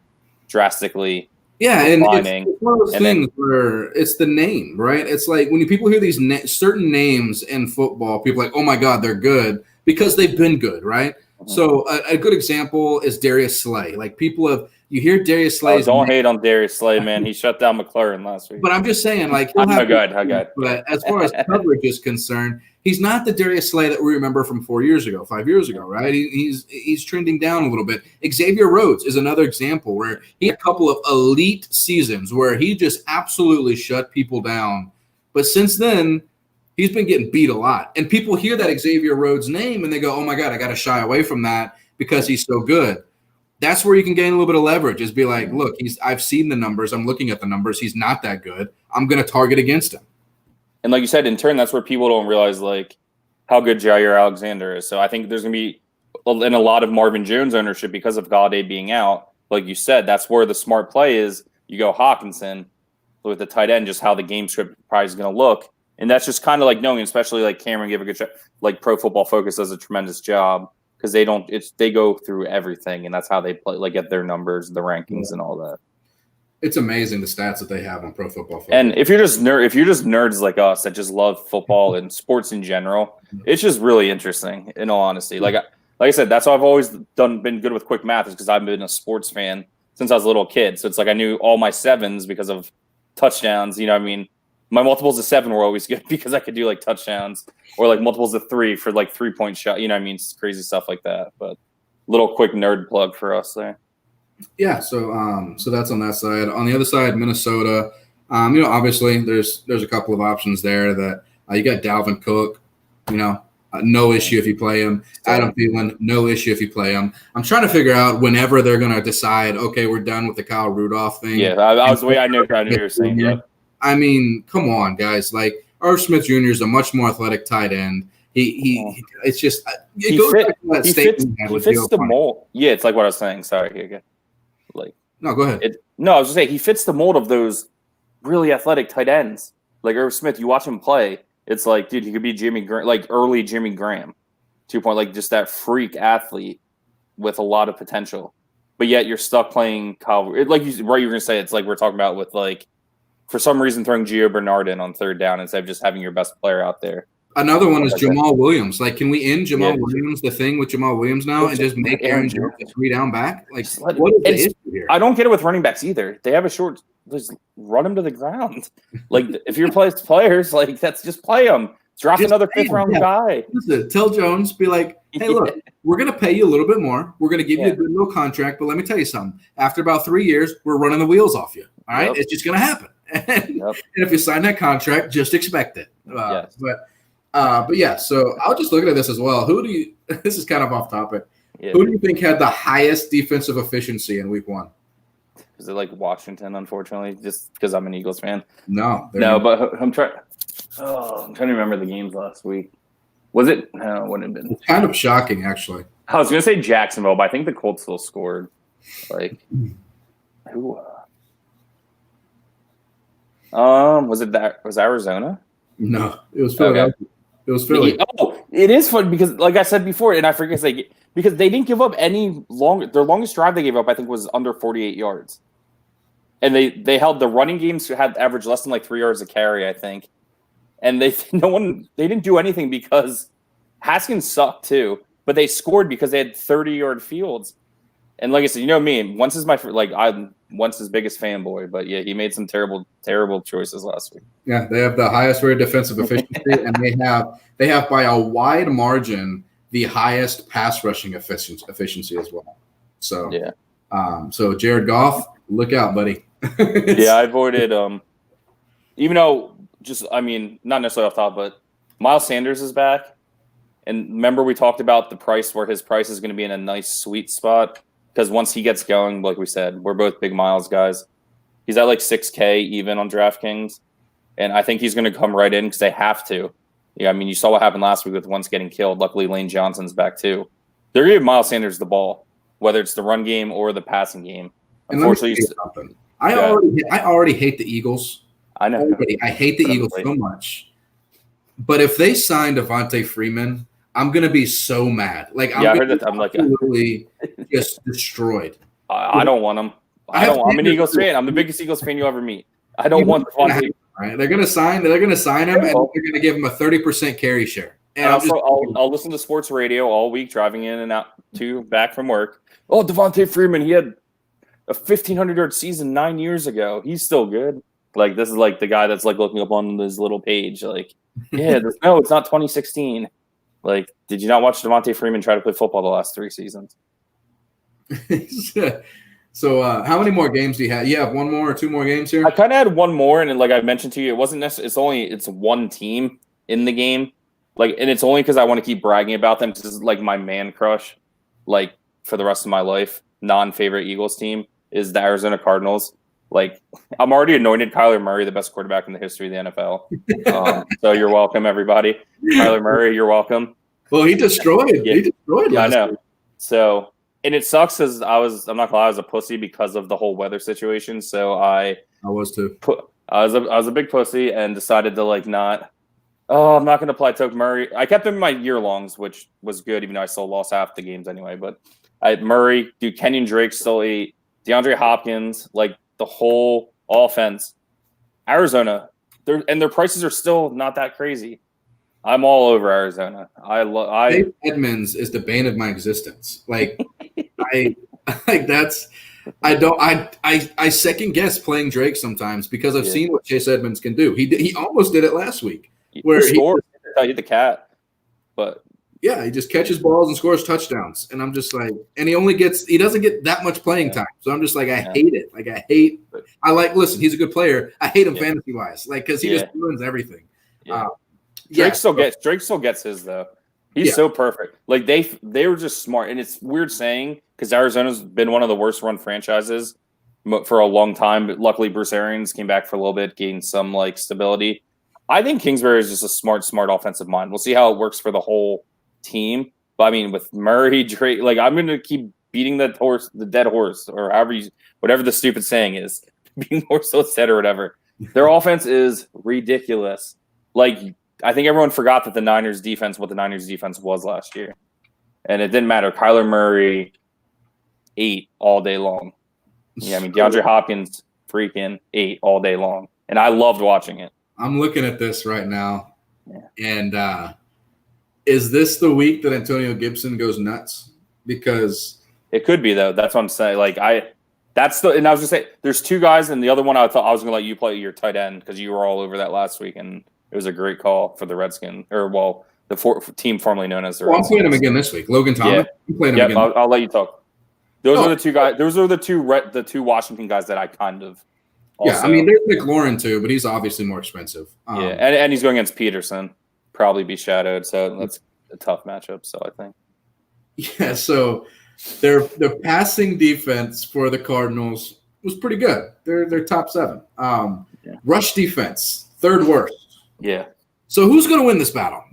drastically and it's one of those things where it's the name, right? It's like when people hear these certain names in football, people are like, oh my God, they're good because they've been good, right? Mm-hmm. So a good example is Darius Slay. Like you hear Darius Slay. Don't hate on Darius Slay, man. He shut down McLaurin last week. But I'm just saying, like, how good. But as far as coverage is concerned, he's not the Darius Slay that we remember from 5 years ago, right? He's trending down a little bit. Xavier Rhodes is another example where he had a couple of elite seasons where he just absolutely shut people down. But since then, he's been getting beat a lot. And people hear that Xavier Rhodes name and they go, oh my God, I got to shy away from that because he's so good. That's where you can gain a little bit of leverage, is be like, look, I've seen the numbers. I'm looking at the numbers. He's not that good. I'm going to target against him. And like you said, in turn, that's where people don't realize like how good Jair Alexander is. So I think there's going to be in a lot of Marvin Jones ownership because of Galladay being out. Like you said, that's where the smart play is. You go Hawkinson with the tight end, just how the game script probably is going to look. And that's just kind of like knowing, especially like Cameron gave a good job, like Pro Football Focus does a tremendous job because they go through everything. And that's how they play, like get their numbers, the rankings and all that. It's amazing the stats that they have on Pro Football Focus. And if you're just nerds like us that just love football and sports in general, it's just really interesting. In all honesty, like I said, that's how I've always been good with quick math, is because I've been a sports fan since I was a little kid. So it's like I knew all my sevens because of touchdowns. You know what I mean? My multiples of 7 were always good because I could do like touchdowns, or like multiples of 3 for like 3-point shot. You know what I mean? It's crazy stuff like that. But little quick nerd plug for us there. Yeah, so that's on that side. On the other side, Minnesota, obviously there's a couple of options there that you got Dalvin Cook, no issue if you play him. Adam Thielen, no issue if you play him. I'm trying to figure out whenever they're going to decide, okay, we're done with the Kyle Rudolph thing. Yeah, I knew you were saying that. I mean, come on, guys. Like, Irv Smith Jr. is a much more athletic tight end. It's just he fits the mold. Yeah, it's like what I was saying. Sorry, no, go ahead. I was just saying he fits the mold of those really athletic tight ends. Like Irv Smith, you watch him play, it's like, dude, he could be early Jimmy Graham, 2 point, like just that freak athlete with a lot of potential. But yet you're stuck playing Kyle. You were gonna say, it's like we're talking about with like, for some reason, throwing Gio Bernard in on third down instead of just having your best player out there. Another one is Jamal Williams. Like, can we end Jamal Williams, the thing with Jamal Williams now, and just make Aaron Jones a 3-down back? Like, what is the issue here? I don't get it with running backs either. They have a short, just run them to the ground. Like, if you're players, like, that's just play them. Drop another 5th-round guy. Listen, tell Jones, be like, hey, look, we're going to pay you a little bit more. We're going to give you a good little contract, but let me tell you something. After about 3 years, we're running the wheels off you. All right? Yep. It's just going to happen. And if you sign that contract, just expect it. Yes. But yeah, so I'll just look at this as well. This is kind of off topic. Yeah. Who do you think had the highest defensive efficiency in week 1? Is it like Washington, unfortunately, just because I'm an Eagles fan? No. But I'm trying to remember the games last week. Was it? No, it wouldn't have been. It's kind of shocking, actually. I was going to say Jacksonville, but I think the Colts still scored. Like, who? Was Arizona? No, it was Philadelphia. Okay. It was Philly. Oh, it is fun because, like I said before, and I forget, because they didn't give up any long. Their longest drive they gave up, I think, was under 48 yards, and they held the running games had averaged less than like 3 yards a carry, I think, and they didn't do anything because Haskins sucked too, but they scored because they had 30-yard fields, and like I said, you know me, Wentz is I'm Wentz's biggest fanboy, but yeah, he made some terrible choices last week. Yeah, they have the highest rated defensive efficiency, and they have by a wide margin the highest pass rushing efficiency as well. So yeah, so Jared Goff, look out, buddy. Yeah, I avoided even though not necessarily off top, but Miles Sanders is back, and remember we talked about the price where his price is going to be in a nice sweet spot. Because once he gets going, like we said, we're both big Miles guys. He's at like 6K even on DraftKings. And I think he's going to come right in because they have to. Yeah, I mean, you saw what happened last week with Wentz getting killed. Luckily, Lane Johnson's back too. They're going to give Miles Sanders the ball, whether it's the run game or the passing game. Unfortunately, I already hate the Eagles. I know. I hate the Eagles so much. But if they sign Devontae Freeman, I'm gonna be so mad. Like, I heard that. I'm like, absolutely just destroyed. I don't want him. I'm an Eagles fan. I'm the biggest Eagles fan you'll ever meet. I don't want Devontae. Right? They're gonna sign him, and they're gonna give him a 30% carry share. And I'll listen to sports radio all week, driving in and out back from work. Oh, Devontae Freeman, he had a 1,500-yard season 9 years ago. He's still good. Like, this is like the guy that's like looking up on his little page. Like, yeah, no, it's not 2016. Like, did you not watch Devontae Freeman try to play football the last 3 seasons? So how many more games do you have? You have 1 more or 2 more games here? I kind of had 1 more, and like I mentioned to you, it wasn't necessarily. It's one team in the game, like, and it's only because I want to keep bragging about them because it's like my man crush, like for the rest of my life. Non-favorite Eagles team is the Arizona Cardinals. Like, I'm already anointed Kyler Murray the best quarterback in the history of the NFL. So you're welcome, everybody. Kyler Murray, you're welcome. Well, he destroyed. Yeah. He destroyed. Yeah, I know. So, and it sucks because I'm not gonna lie, I was a pussy because of the whole weather situation. So I was too. I was a big pussy and decided to like not. Oh, I'm not gonna play Toke Murray. I kept him in my year longs, which was good, even though I still lost half the games anyway. But Murray, dude, Kenyon Drake still 8. DeAndre Hopkins, like the whole offense, Arizona, their prices are still not that crazy. I'm all over Arizona. Dave Edmonds is the bane of my existence. Like I second guess playing Drake sometimes because I've seen what Chase Edmonds can do. He almost did it last week where he hit the cat, but yeah, he just catches balls and scores touchdowns, and I'm just like, and he doesn't get that much playing time, so I'm just like, I hate it. Like listen, he's a good player. I hate him fantasy wise, like because he just ruins everything. Yeah. Drake still gets his though. He's so perfect. Like they were just smart, and it's weird saying because Arizona's been one of the worst run franchises for a long time. But luckily, Bruce Arians came back for a little bit, gained some like stability. I think Kingsbury is just a smart offensive mind. We'll see how it works for the whole team. But I mean, with Murray, Drake, like I'm going to keep beating the dead horse, or whatever the stupid saying is, beating the horse till it's dead or whatever. Their offense is ridiculous. Like I think everyone forgot that what the Niners defense was last year, and it didn't matter. Kyler Murray ate all day long. Yeah, I mean DeAndre Hopkins freaking ate all day long, and I loved watching it. I'm looking at this right now, and is this the week that Antonio Gibson goes nuts? Because it could be though. That's what I'm saying. Like and I was gonna say there's two guys, and the other one I thought I was gonna let you play your tight end because you were all over that last week, and it was a great call for the Redskins, the team formerly known as the Redskins. I'm playing him again this week. Logan Thomas. I'm playing him again. I'll let you talk. Those are the two guys. Those are the two Washington guys that I kind of. Also, I mean, there's McLaurin too, but he's obviously more expensive. And he's going against Peterson, probably be shadowed, so that's a tough matchup. So I think. Yeah, so their passing defense for the Cardinals was pretty good. They're top 7. Rush defense, 3rd worst. Yeah. So who's going to win this battle?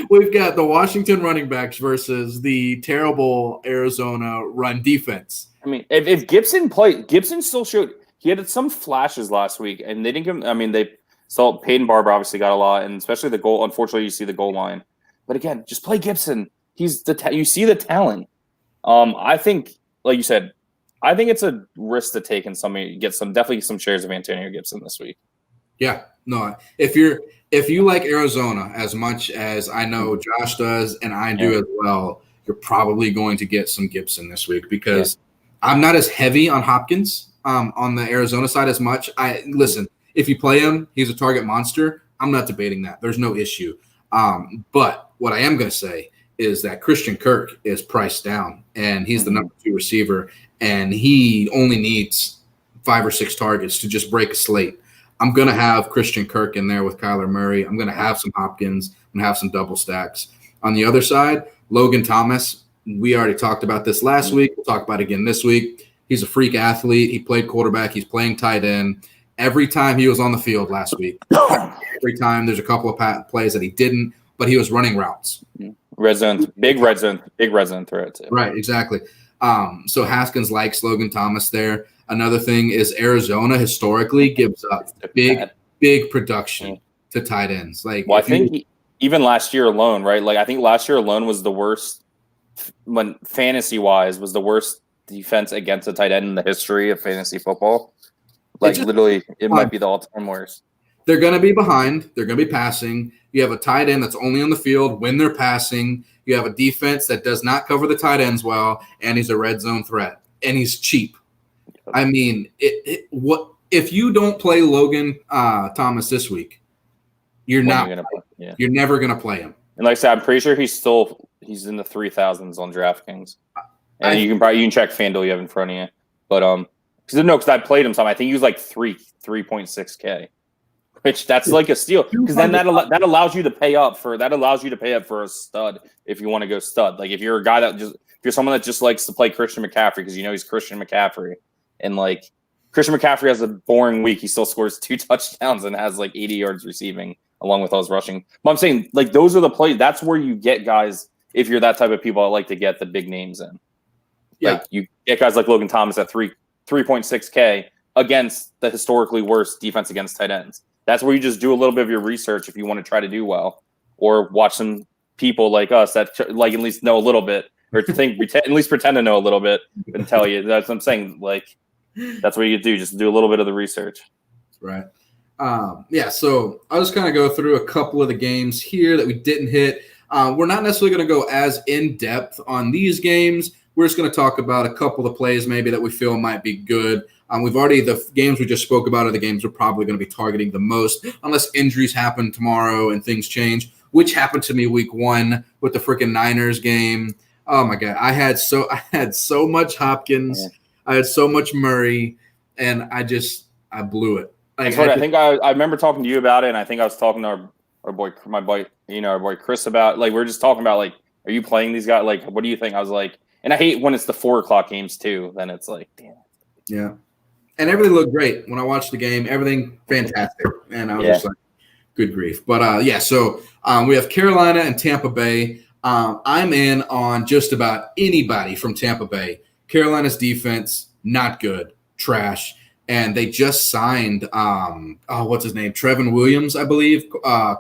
We've got the Washington running backs versus the terrible Arizona run defense. I mean, if Gibson still showed he had some flashes last week, and they didn't give him. I mean, they saw Peyton Barber obviously got a lot, and especially the goal. Unfortunately, you see the goal line, but again, just play Gibson. He's you see the talent. I think, like you said, I think it's a risk to take in definitely some shares of Antonio Gibson this week. Yeah, no. If you like Arizona as much as I know Josh does and I do as well, you're probably going to get some Gibson this week because I'm not as heavy on Hopkins on the Arizona side as much. Listen, if you play him, he's a target monster. I'm not debating that. There's no issue. But what I am going to say is that Christian Kirk is priced down, and he's the number 2 receiver, and he only needs 5 or 6 targets to just break a slate. I'm going to have Christian Kirk in there with Kyler Murray. I'm going to have some Hopkins. I'm going to have some double stacks. On the other side, Logan Thomas, we already talked about this last week. We'll talk about it again this week. He's a freak athlete. He played quarterback. He's playing tight end. Every time he was on the field last week, every time there's a couple of plays that he didn't, but he was running routes. Big red zone threat too. Right, exactly. So Haskins likes Logan Thomas there. Another thing is Arizona historically gives up big production to tight ends. Like, I think even last year alone, right? Like, I think last year alone was the worst, when fantasy wise, was the worst defense against a tight end in the history of fantasy football. Like, literally, it might be the all-time worst. They're going to be behind. They're going to be passing. You have a tight end that's only on the field when they're passing. You have a defense that does not cover the tight ends well, and he's a red zone threat, and he's cheap. I mean, what if you don't play Logan Thomas this week? You're never going to play him. And like I said, I'm pretty sure he's in the 3,000s on DraftKings, and you can check FanDuel you have in front of you. But because I played him some, I think he was like 3.6K, which that's like a steal because then that allows you to pay up for a stud if you want to go stud. Like if you're a guy if you're someone that just likes to play Christian McCaffrey because you know he's Christian McCaffrey. And like Christian McCaffrey has a boring week. He still scores 2 touchdowns and has like 80 yards receiving along with all his rushing. But I'm saying like those are the plays. That's where you get guys if you're that type of people that like to get the big names in. Yeah. Like you get guys like Logan Thomas at 3.6K against the historically worst defense against tight ends. That's where you just do a little bit of your research if you want to try to do well, or watch some people like us that like at least know a little bit, or at least pretend to know a little bit and tell you. That's what I'm saying. Like That's what you do. Just do a little bit of the research. Right. So I'll just kind of go through a couple of the games here that we didn't hit. We're not necessarily going to go as in-depth on these games. We're just going to talk about a couple of plays maybe that we feel might be good. The games we just spoke about are the games we're probably going to be targeting the most, unless injuries happen tomorrow and things change, which happened to me week 1 with the freaking Niners game. Oh my God. I had so much Hopkins. Yeah. I had so much Murray, and I blew it. Like, I think I remember talking to you about it, and I think I was talking to our boy Chris about, like, we're just talking about, like, are you playing these guys? Like, what do you think? I was like, and I hate when it's the 4:00 games too. Then it's like, damn. Yeah. And everything looked great when I watched the game. Everything fantastic. And I was just like, good grief. But, so we have Carolina and Tampa Bay. I'm in on just about anybody from Tampa Bay. Carolina's defense, not good, trash. And they just signed, what's his name? Trevin Williams, I believe.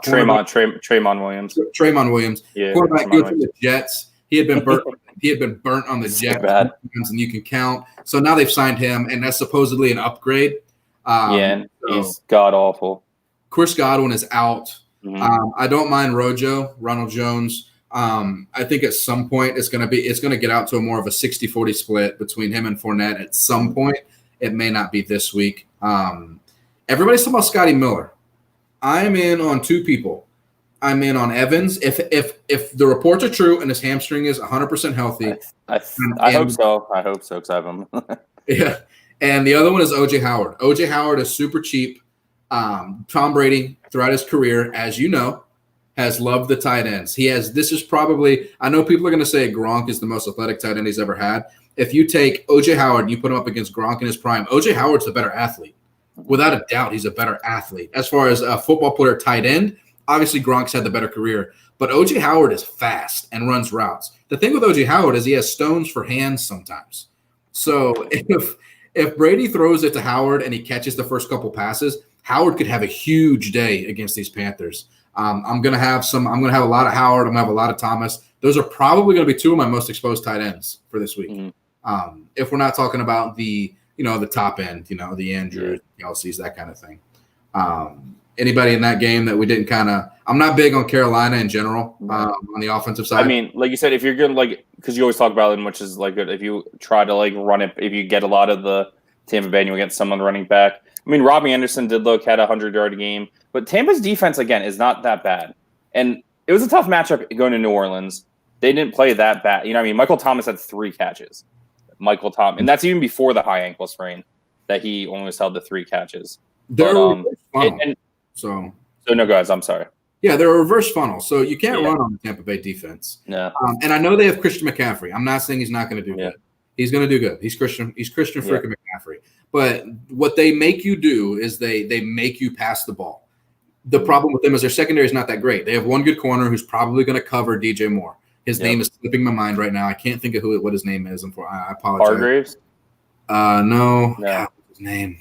Tremont Williams. Tremont Williams. Yeah, quarterback good from the Jets. He had been burnt. He had been burnt on the Jets, and you can count. So now they've signed him, and that's supposedly an upgrade. And he's god awful. Chris Godwin is out. Mm-hmm. I don't mind Ronald Jones. I think at some point it's going to get out to a more of a 60-40 split between him and Fournette at some point. It may not be this week. Everybody's talking about Scotty Miller. I'm in on 2 people. I'm in on Evans. If the reports are true and his hamstring is 100% healthy. I hope so. I hope so because I have him. Yeah. And the other one is O.J. Howard. O.J. Howard is super cheap. Tom Brady, throughout his career, as you know, has loved the tight ends. This is probably – I know people are going to say Gronk is the most athletic tight end he's ever had. If you take O.J. Howard and you put him up against Gronk in his prime, O.J. Howard's the better athlete. Without a doubt, he's a better athlete. As far as a football player tight end, obviously Gronk's had the better career. But O.J. Howard is fast and runs routes. The thing with O.J. Howard is he has stones for hands sometimes. So if Brady throws it to Howard and he catches the first couple passes, Howard could have a huge day against these Panthers. I'm gonna have a lot of Howard. I'm gonna have a lot of Thomas. Those are probably gonna be 2 of my most exposed tight ends for this week. Mm-hmm. If we're not talking about the top end, the Andrews, Kelce's, that kind of thing. Anybody in that game that we didn't I'm not big on Carolina in general on the offensive side. I mean, like you said, if you're good, because you always talk about it, which is like good. If you try to run it, if you get a lot of the Tampa Bay and you get someone running back. I mean, Robbie Anderson had a 100-yard game, but Tampa's defense again is not that bad, and it was a tough matchup going to New Orleans. They didn't play that bad. Michael Thomas had 3 catches. And that's even before the high ankle sprain that he almost held the 3 catches. So no, guys, I'm sorry. Yeah, they're a reverse funnel, so you can't run on the Tampa Bay defense. No. And I know they have Christian McCaffrey. I'm not saying he's not going to do good. He's going to do good. He's Christian freaking McCaffrey. But what they make you do is they make you pass the ball. The problem with them is their secondary is not that great. They have one good corner who's probably going to cover DJ Moore. His name is slipping my mind right now. I can't think of what his name is. I apologize. Hargraves? No. God, his name.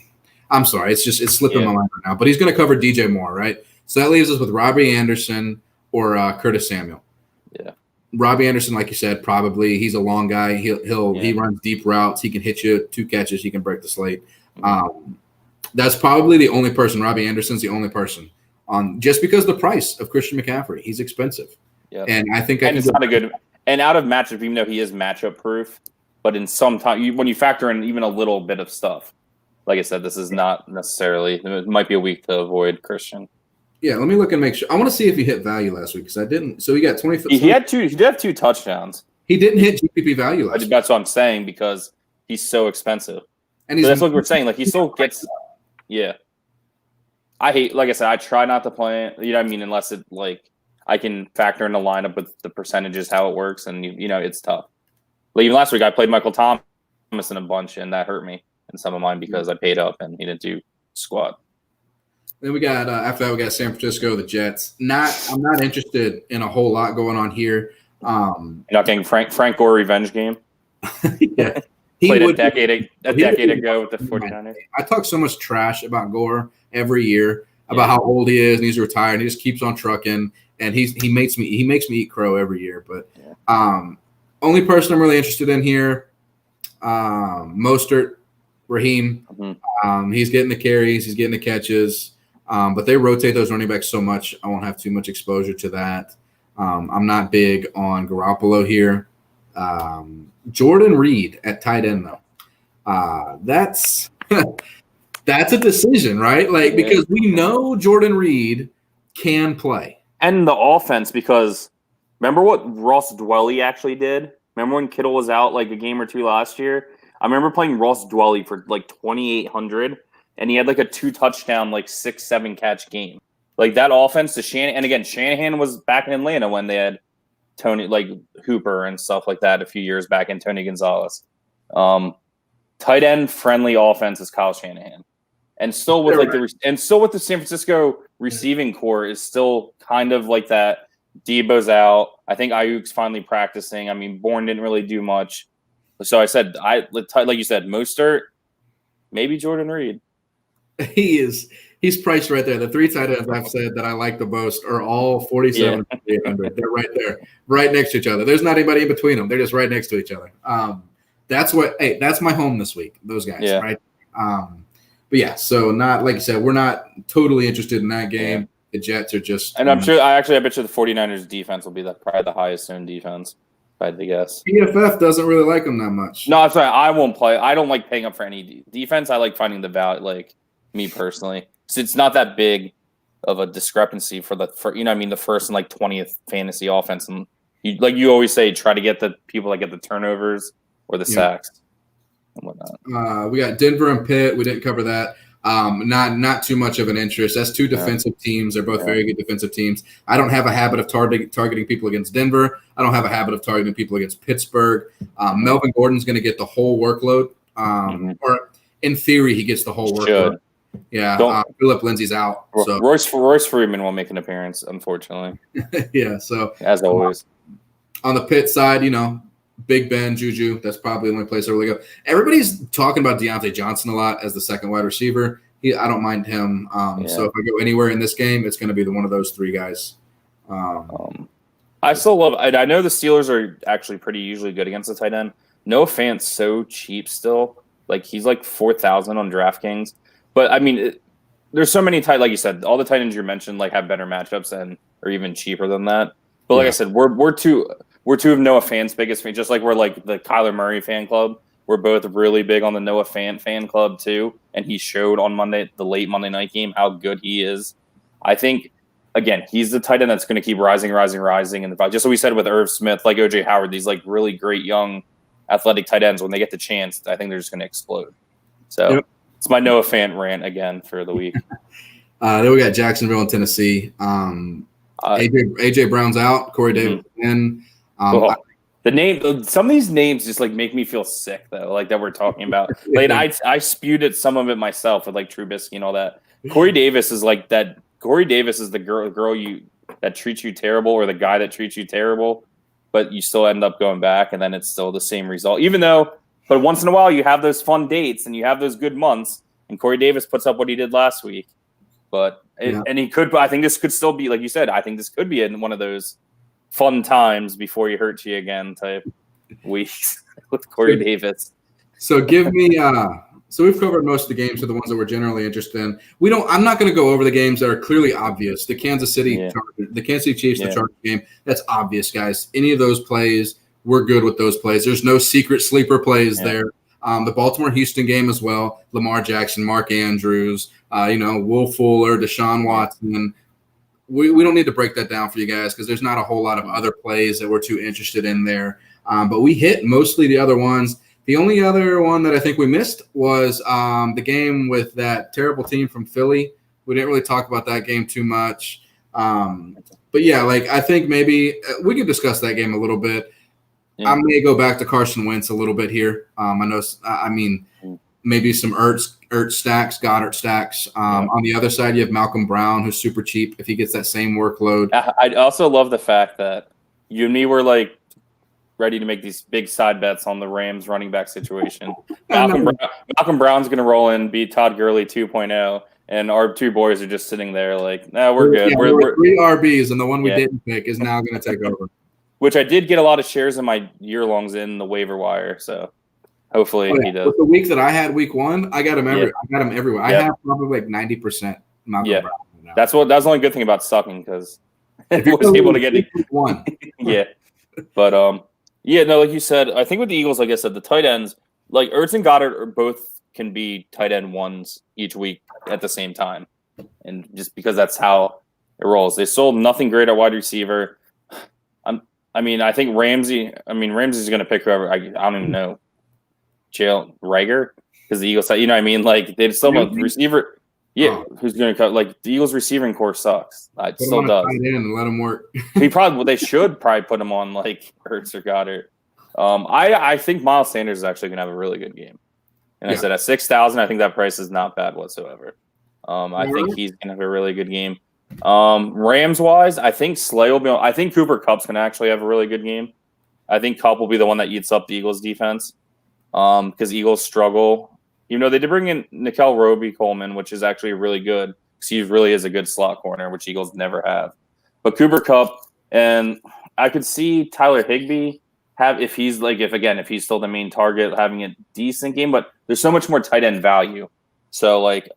I'm sorry. It's slipping my mind right now. But he's going to cover DJ Moore, right? So that leaves us with Robbie Anderson or Curtis Samuel. Yeah. Robbie Anderson, like you said, probably he long guy. He runs deep routes. He can hit you 2 catches. He can break the slate. That's probably the only person. Robbie Anderson's the only person on just because the price of Christian McCaffrey. He's expensive. Yeah. And I think it's not a good and out of matchup, even though he is matchup proof, but in some time when you factor in even a little bit of stuff, like I said, this is not necessarily. It might be a week to avoid Christian. Yeah, let me look and make sure. I want to see if he hit value last week because I didn't. So he got 20. He had 2. He did have 2 touchdowns. He didn't hit GPP value last week. That's what I'm saying because he's so expensive. And that's what we're saying. Like he still gets. Yeah. I hate. Like I said, I try not to play it. You know what I mean? Unless it I can factor in the lineup with the percentages how it works, and it's tough. Like even last week, I played Michael Thomas in a bunch, and that hurt me in some of mine because I paid up and he didn't do squat. Then we got after that we got San Francisco, the Jets. I'm not interested in a whole lot going on here. You're not getting Frank Gore revenge game. Yeah, played a decade ago with the 49ers. I talk so much trash about Gore every year about how old he is and he's retired. And he just keeps on trucking, and he makes me eat crow every year. But only person I'm really interested in here, Mostert. Raheem. He's getting the carries, he's getting the catches, but they rotate those running backs so much. I won't have too much exposure to that. I'm not big on Garoppolo here. Jordan Reed at tight end, though. That's that's a decision, right? Like, because we know Jordan Reed can play. And the offense, because remember what Ross Dwelly actually did? Remember when Kittle was out like a game or two last year? I remember playing Ross Dwelly for like 2,800, and he had like a 2-touchdown, like 6-7 catch game. Like that offense to Shanahan. And again, Shanahan was back in Atlanta when they had Tony, like Hooper and stuff like that a few years back, and Tony Gonzalez. Tight end friendly offense is Kyle Shanahan. And still with the San Francisco receiving core is still kind of like that. Debo's out. I think Ayuk's finally practicing. I mean, Bourne didn't really do much. So I said, like you said, Mostert, maybe Jordan Reed. He's priced right there. The 3 tight ends I've said that I like the most are all 47 800. They're right there, right next to each other. There's not anybody in between them. They're just right next to each other. That's my home this week. Those guys, right? But yeah, so not like you said, we're not totally interested in that game. Yeah. The Jets are just, and I'm sure. I bet you the 49ers defense will be probably the highest owned defense. If I had to guess. PFF doesn't really like them that much. No, I'm sorry. I won't play. I don't like paying up for any defense. I like finding the value. Like me personally, so it's not that big of a discrepancy for the first and like 20th fantasy offense. And you always say, try to get the people that get the turnovers or the sacks. And whatnot. We got Denver and Pitt. We didn't cover that. Not too much of an interest. That's 2 defensive teams. They're both very good defensive teams. I don't have a habit of targeting people against Denver. I don't have a habit of targeting people against Pittsburgh. Melvin Gordon's going to get the whole workload. Or in theory, he gets the whole workload. Yeah. Phillip Lindsay's out. So. Royce Freeman won't make an appearance, unfortunately. Yeah. So as always, on the Pitt side, Big Ben, Juju, that's probably the only place I really go. Everybody's talking about Deontay Johnson a lot as the second wide receiver. I don't mind him. So if I go anywhere in this game, it's going to be one of those 3 guys. I still love – I know the Steelers are actually pretty usually good against the tight end. Noah Fant's so cheap still. Like, he's like 4,000 on DraftKings. But, I mean, there's so many like you said, all the tight ends you mentioned like have better matchups and are even cheaper than that. But like I said, we're two of Noah Fant's biggest fans, just like we're like the Kyler Murray fan club. We're both really big on the Noah Fant fan club too, and he showed on the late Monday night game, how good he is. I think, again, he's the tight end that's going to keep rising. And just so we said with Irv Smith, like O.J. Howard, these like really great young athletic tight ends, when they get the chance, I think they're just going to explode. So it's my Noah Fant rant again for the week. Then we got Jacksonville and Tennessee. AJ Brown's out. Corey Davis in. Some of these names just like make me feel sick though, like that we're talking about. Like I spewed at some of it myself with like Trubisky and all that. Corey Davis is like that. Corey Davis is the girl that treats you terrible, or the guy that treats you terrible, but you still end up going back, and then it's still the same result. But once in a while you have those fun dates and you have those good months, and Corey Davis puts up what he did last week. And he could. I think this could still be, like you said. I think this could be in one of those fun times before he hurts you again type weeks with Corey Davis. So give me. So we've covered most of the games, are the ones that we're generally interested in. I'm not going to go over the games that are clearly obvious. The Kansas City Chargers, the Kansas City Chiefs, the Chargers game. That's obvious, guys. Any of those plays, we're good with those plays. There's no secret sleeper plays there. The Baltimore-Houston game as well. Lamar Jackson, Mark Andrews, Will Fuller, Deshaun Watson. We don't need to break that down for you guys because there's not a whole lot of other plays that we're too interested in there. But we hit mostly the other ones. The only other one that I think we missed was the game with that terrible team from Philly. We didn't really talk about that game too much. But yeah, I think maybe we could discuss that game a little bit. Yeah. I'm going to go back to Carson Wentz a little bit here. Maybe some Ertz stacks, Goddard stacks. On the other side, you have Malcolm Brown, who's super cheap if he gets that same workload. I also love the fact that you and me were ready to make these big side bets on the Rams running back situation. Malcolm Brown's going to roll in, beat Todd Gurley 2.0, and our 2 boys are just sitting there no, we're good. Yeah, we're 3 RBs, and the one we didn't pick is now going to take over. Which I did get a lot of shares in my year-longs in the waiver wire, so Hopefully he does. With the week that I had, week 1, I got him everywhere. I got him everywhere. Yep. I have probably like 90% Malcolm Brown now. That's the only good thing about sucking, because if I was able to get one. Yeah. But like you said, I think with the Eagles, like I said, the tight ends, like Ertz and Goddard both can be tight end ones each week at the same time. And just because that's how it rolls. They sold nothing great at wide receiver. I think Ramsey's going to pick whoever. I don't even know. Jalen Rager, because the Eagles, you know what I mean? Like, they still have a receiver. Yeah, who's going to cut? Like, the Eagles' receiving core sucks. It still does. Tight end and let him work. They should probably put him on like Ertz or Goddard. I think Miles Sanders is actually going to have a really good game. And I said at 6,000, I think that price is not bad whatsoever. I think he's going to have a really good game. Rams wise, I think Slay will be on. I think Cooper Kupp's going to actually have a really good game. I think Kupp will be the one that eats up the Eagles defense. Because Eagles struggle. You know, they did bring in Nickel Roby-Coleman, which is actually really good, because he really is a good slot corner, which Eagles never have. But Cooper Kupp, and I could see Tyler Higbee if he's still the main target, having a decent game, but there's so much more tight end value. So, like,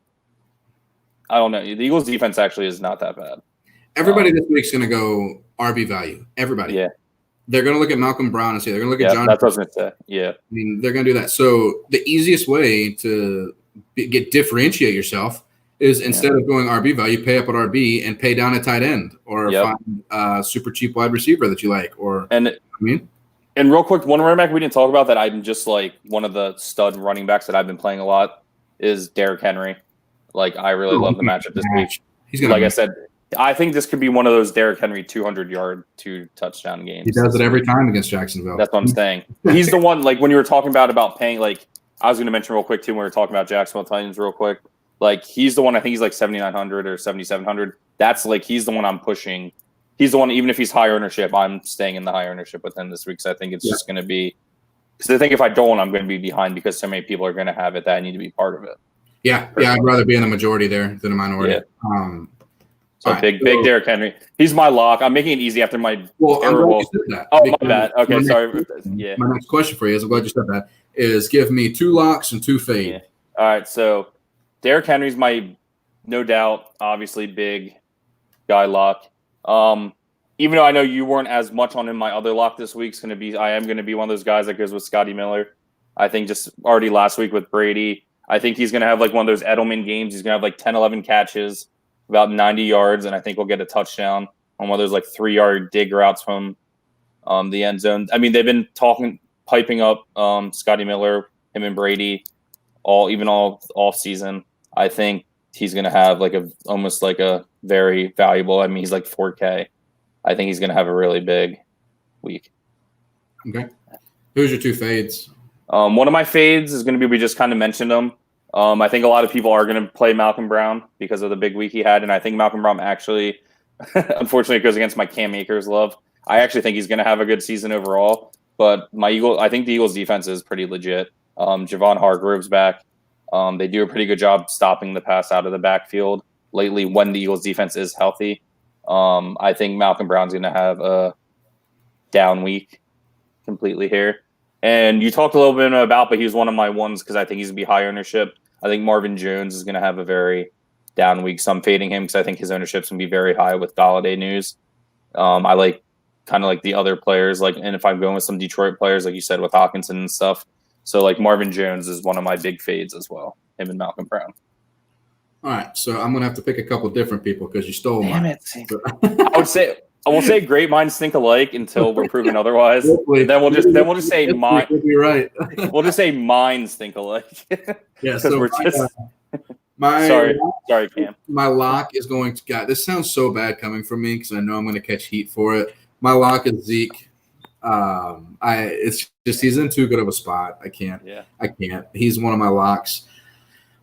I don't know. The Eagles defense actually is not that bad. Everybody this week's going to go RB value. Everybody. Yeah. They're going to look at Malcolm Brown and say they're going to look at John. That's what I was going to say. Yeah. I mean, they're going to do that. So the easiest way to differentiate yourself is instead of going RB value, pay up at RB and pay down at tight end, or find a super cheap wide receiver that you like. And real quick, one running back we didn't talk about that I'm just like one of the stud running backs that I've been playing a lot is Derrick Henry. Like, I really love the matchup this week. I said, I think this could be one of those Derrick Henry 200-yard, 2-touchdown games. He does it every time against Jacksonville. That's what I'm saying. He's the one, like, when you were talking about paying, like, I was going to mention real quick, too, when we were talking about Jacksonville Titans real quick. Like, he's the one, I think he's like 7,900 or 7,700. That's, like, he's the one I'm pushing. He's the one, even if he's high ownership, I'm staying in the high ownership with him this week. So I think it's just going to be – because I think if I don't, I'm going to be behind because so many people are going to have it that I need to be part of it. Yeah, I'd rather be in the majority there than a minority. Yeah. Big Derrick Henry. He's my lock. I'm making it easy after my terrible. My bad. Okay, sorry. My next question for you is, I'm glad you said that, is give me 2 locks and 2 fade. Yeah. All right, so Derrick Henry's my, no doubt, obviously big guy lock. Even though I know you weren't as much on him, my other lock this week's going to be, I am going to be one of those guys that goes with Scotty Miller. I think just already last week with Brady, I think he's going to have like one of those Edelman games. He's going to have like 10, 11 catches, about 90 yards, and I think we'll get a touchdown on one of those like 3-yard dig routes from the end zone. I mean, they've been piping up Scotty Miller, him and Brady, all off season. I think he's going to have like almost like a very valuable. I mean, he's like 4K. I think he's going to have a really big week. Okay. Who's your 2 fades? One of my fades is going to be, we just kind of mentioned him. I think a lot of people are going to play Malcolm Brown because of the big week he had. And I think Malcolm Brown actually, unfortunately, goes against my Cam Akers love. I actually think he's going to have a good season overall. But I think the Eagles defense is pretty legit. Javon Hargrove's back. They do a pretty good job stopping the pass out of the backfield lately when the Eagles defense is healthy. I think Malcolm Brown's going to have a down week completely here. And you talked a little bit about, but he was one of my ones because I think he's going to be high ownership. I think Marvin Jones is going to have a very down week. So I'm fading him because I think his ownership's going to be very high with Golladay news. I like kind of like the other players, and if I'm going with some Detroit players, like you said, with Hawkinson and stuff. So like Marvin Jones is one of my big fades as well, him and Malcolm Brown. All right, so I'm gonna have to pick a couple different people because you stole mine. Damn it! I won't say great minds think alike until we're proven otherse. Then we'll just say mine. You're right. We'll just say minds think alike. Yeah, so we're sorry, Cam. My lock is going to. God, this sounds so bad coming from me because I know I'm going to catch heat for it. My lock is Zeke. It's just he's in too good of a spot. I can't. He's one of my locks.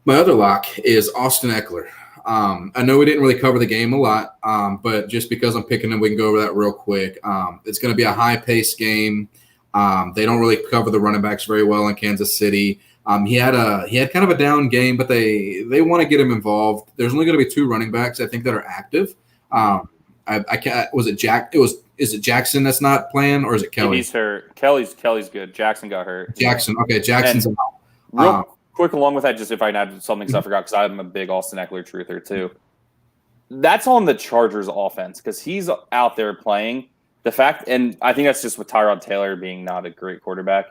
My other lock is Austin Eckler. I know we didn't really cover the game a lot, but just because I'm picking him, we can go over that real quick. It's going to be a high-paced game. They don't really cover the running backs very well in Kansas City. He had kind of a down game, but they want to get him involved. There's only going to be 2 running backs I think that are active. I can't. Was it Jack? It is it Jackson that's not playing, or is it Kelly? He's hurt. Kelly's good. Jackson got hurt. Jackson. Okay, Jackson's out. Real quick, along with that, just if I can add something, because I forgot, because I'm a big Austin Eckler truther too. That's on the Chargers offense because he's out there playing. The fact, and I think that's just with Tyrod Taylor being not a great quarterback.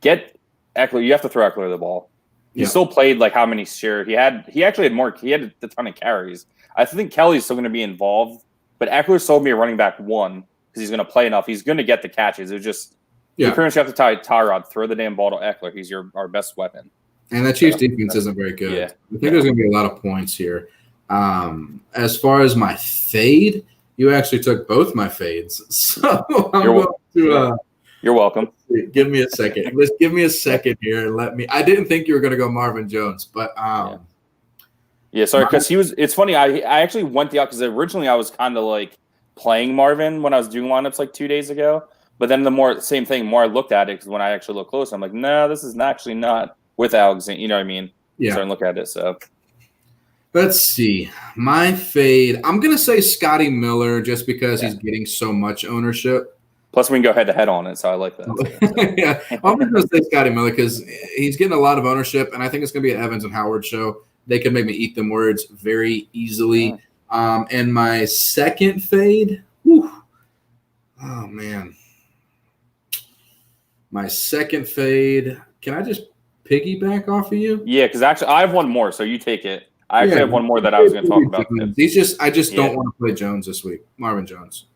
Get Eckler. You have to throw Eckler the ball. He still played like how many share he had. He actually had more. He had a ton of carries. I think Kelly's still going to be involved, but Eckler's still going to be a running back one because he's going to play enough. He's going to get the catches. It's just you pretty much have to tie Tyrod. Throw the damn ball to Eckler. He's our best weapon. And the Chiefs defense isn't very good. Yeah. I think there's going to be a lot of points here. As far as my fade, you actually took both my fades. So you're welcome. Give me a second. Give me a second here and I didn't think you were going to go Marvin Jones, but sorry, because it's funny. I actually went because originally I was kind of like playing Marvin when I was doing lineups like 2 days ago. But then the more I looked at it, because when I actually look close, I'm like, no, this is actually not with Alexander. You know what I mean? Yeah. So I look at it. So let's see. My fade, I'm going to say Scotty Miller just because he's getting so much ownership. Plus, we can go head-to-head on it, so I like that. Yeah, I'm going to say Scotty Miller because he's getting a lot of ownership, and I think it's going to be an Evans and Howard show. They can make me eat them words very easily. And my second fade, oh, man. My second fade, can I just piggyback off of you? Yeah, because actually I have one more, so you take it. I actually have one more that I was going to talk about. I just don't want to play Jones this week, Marvin Jones.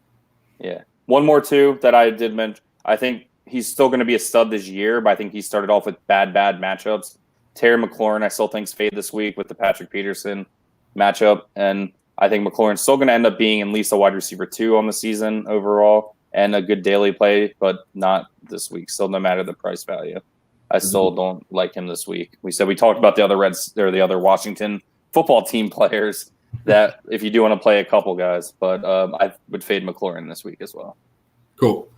Yeah. One more, too, that I did mention. I think he's still going to be a stud this year, but I think he started off with bad matchups. Terry McLaurin, I still think's fade this week with the Patrick Peterson matchup. And I think McLaurin's still going to end up being at least a wide receiver 2 on the season overall and a good daily play, but not this week. Still, no matter the price value. I still don't like him this week. We talked about the other Washington football team players that if you do want to play a couple guys, but I would fade McLaurin this week as well. Cool.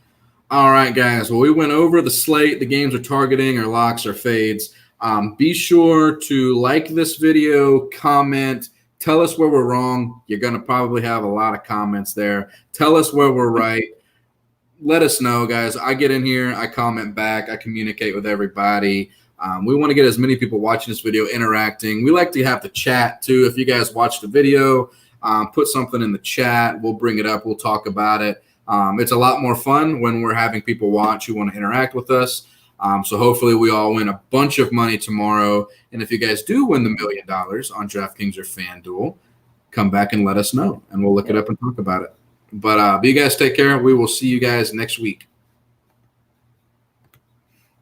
All right, guys. Well, we went over the slate, the games we're targeting, our locks, our fades. Be sure to like this video, comment, tell us where we're wrong. You're going to probably have a lot of comments there. Tell us where we're right. Let us know, guys. I get in here, I comment back, I communicate with everybody. We want to get as many people watching this video interacting. We like to have the chat too. If you guys watch the video, put something in the chat. We'll bring it up. We'll talk about it. It's a lot more fun when we're having people watch who want to interact with us. So hopefully we all win a bunch of money tomorrow. And if you guys do win the $1 million on DraftKings or FanDuel, come back and let us know, and we'll look it up and talk about it. But you guys take care. We will see you guys next week.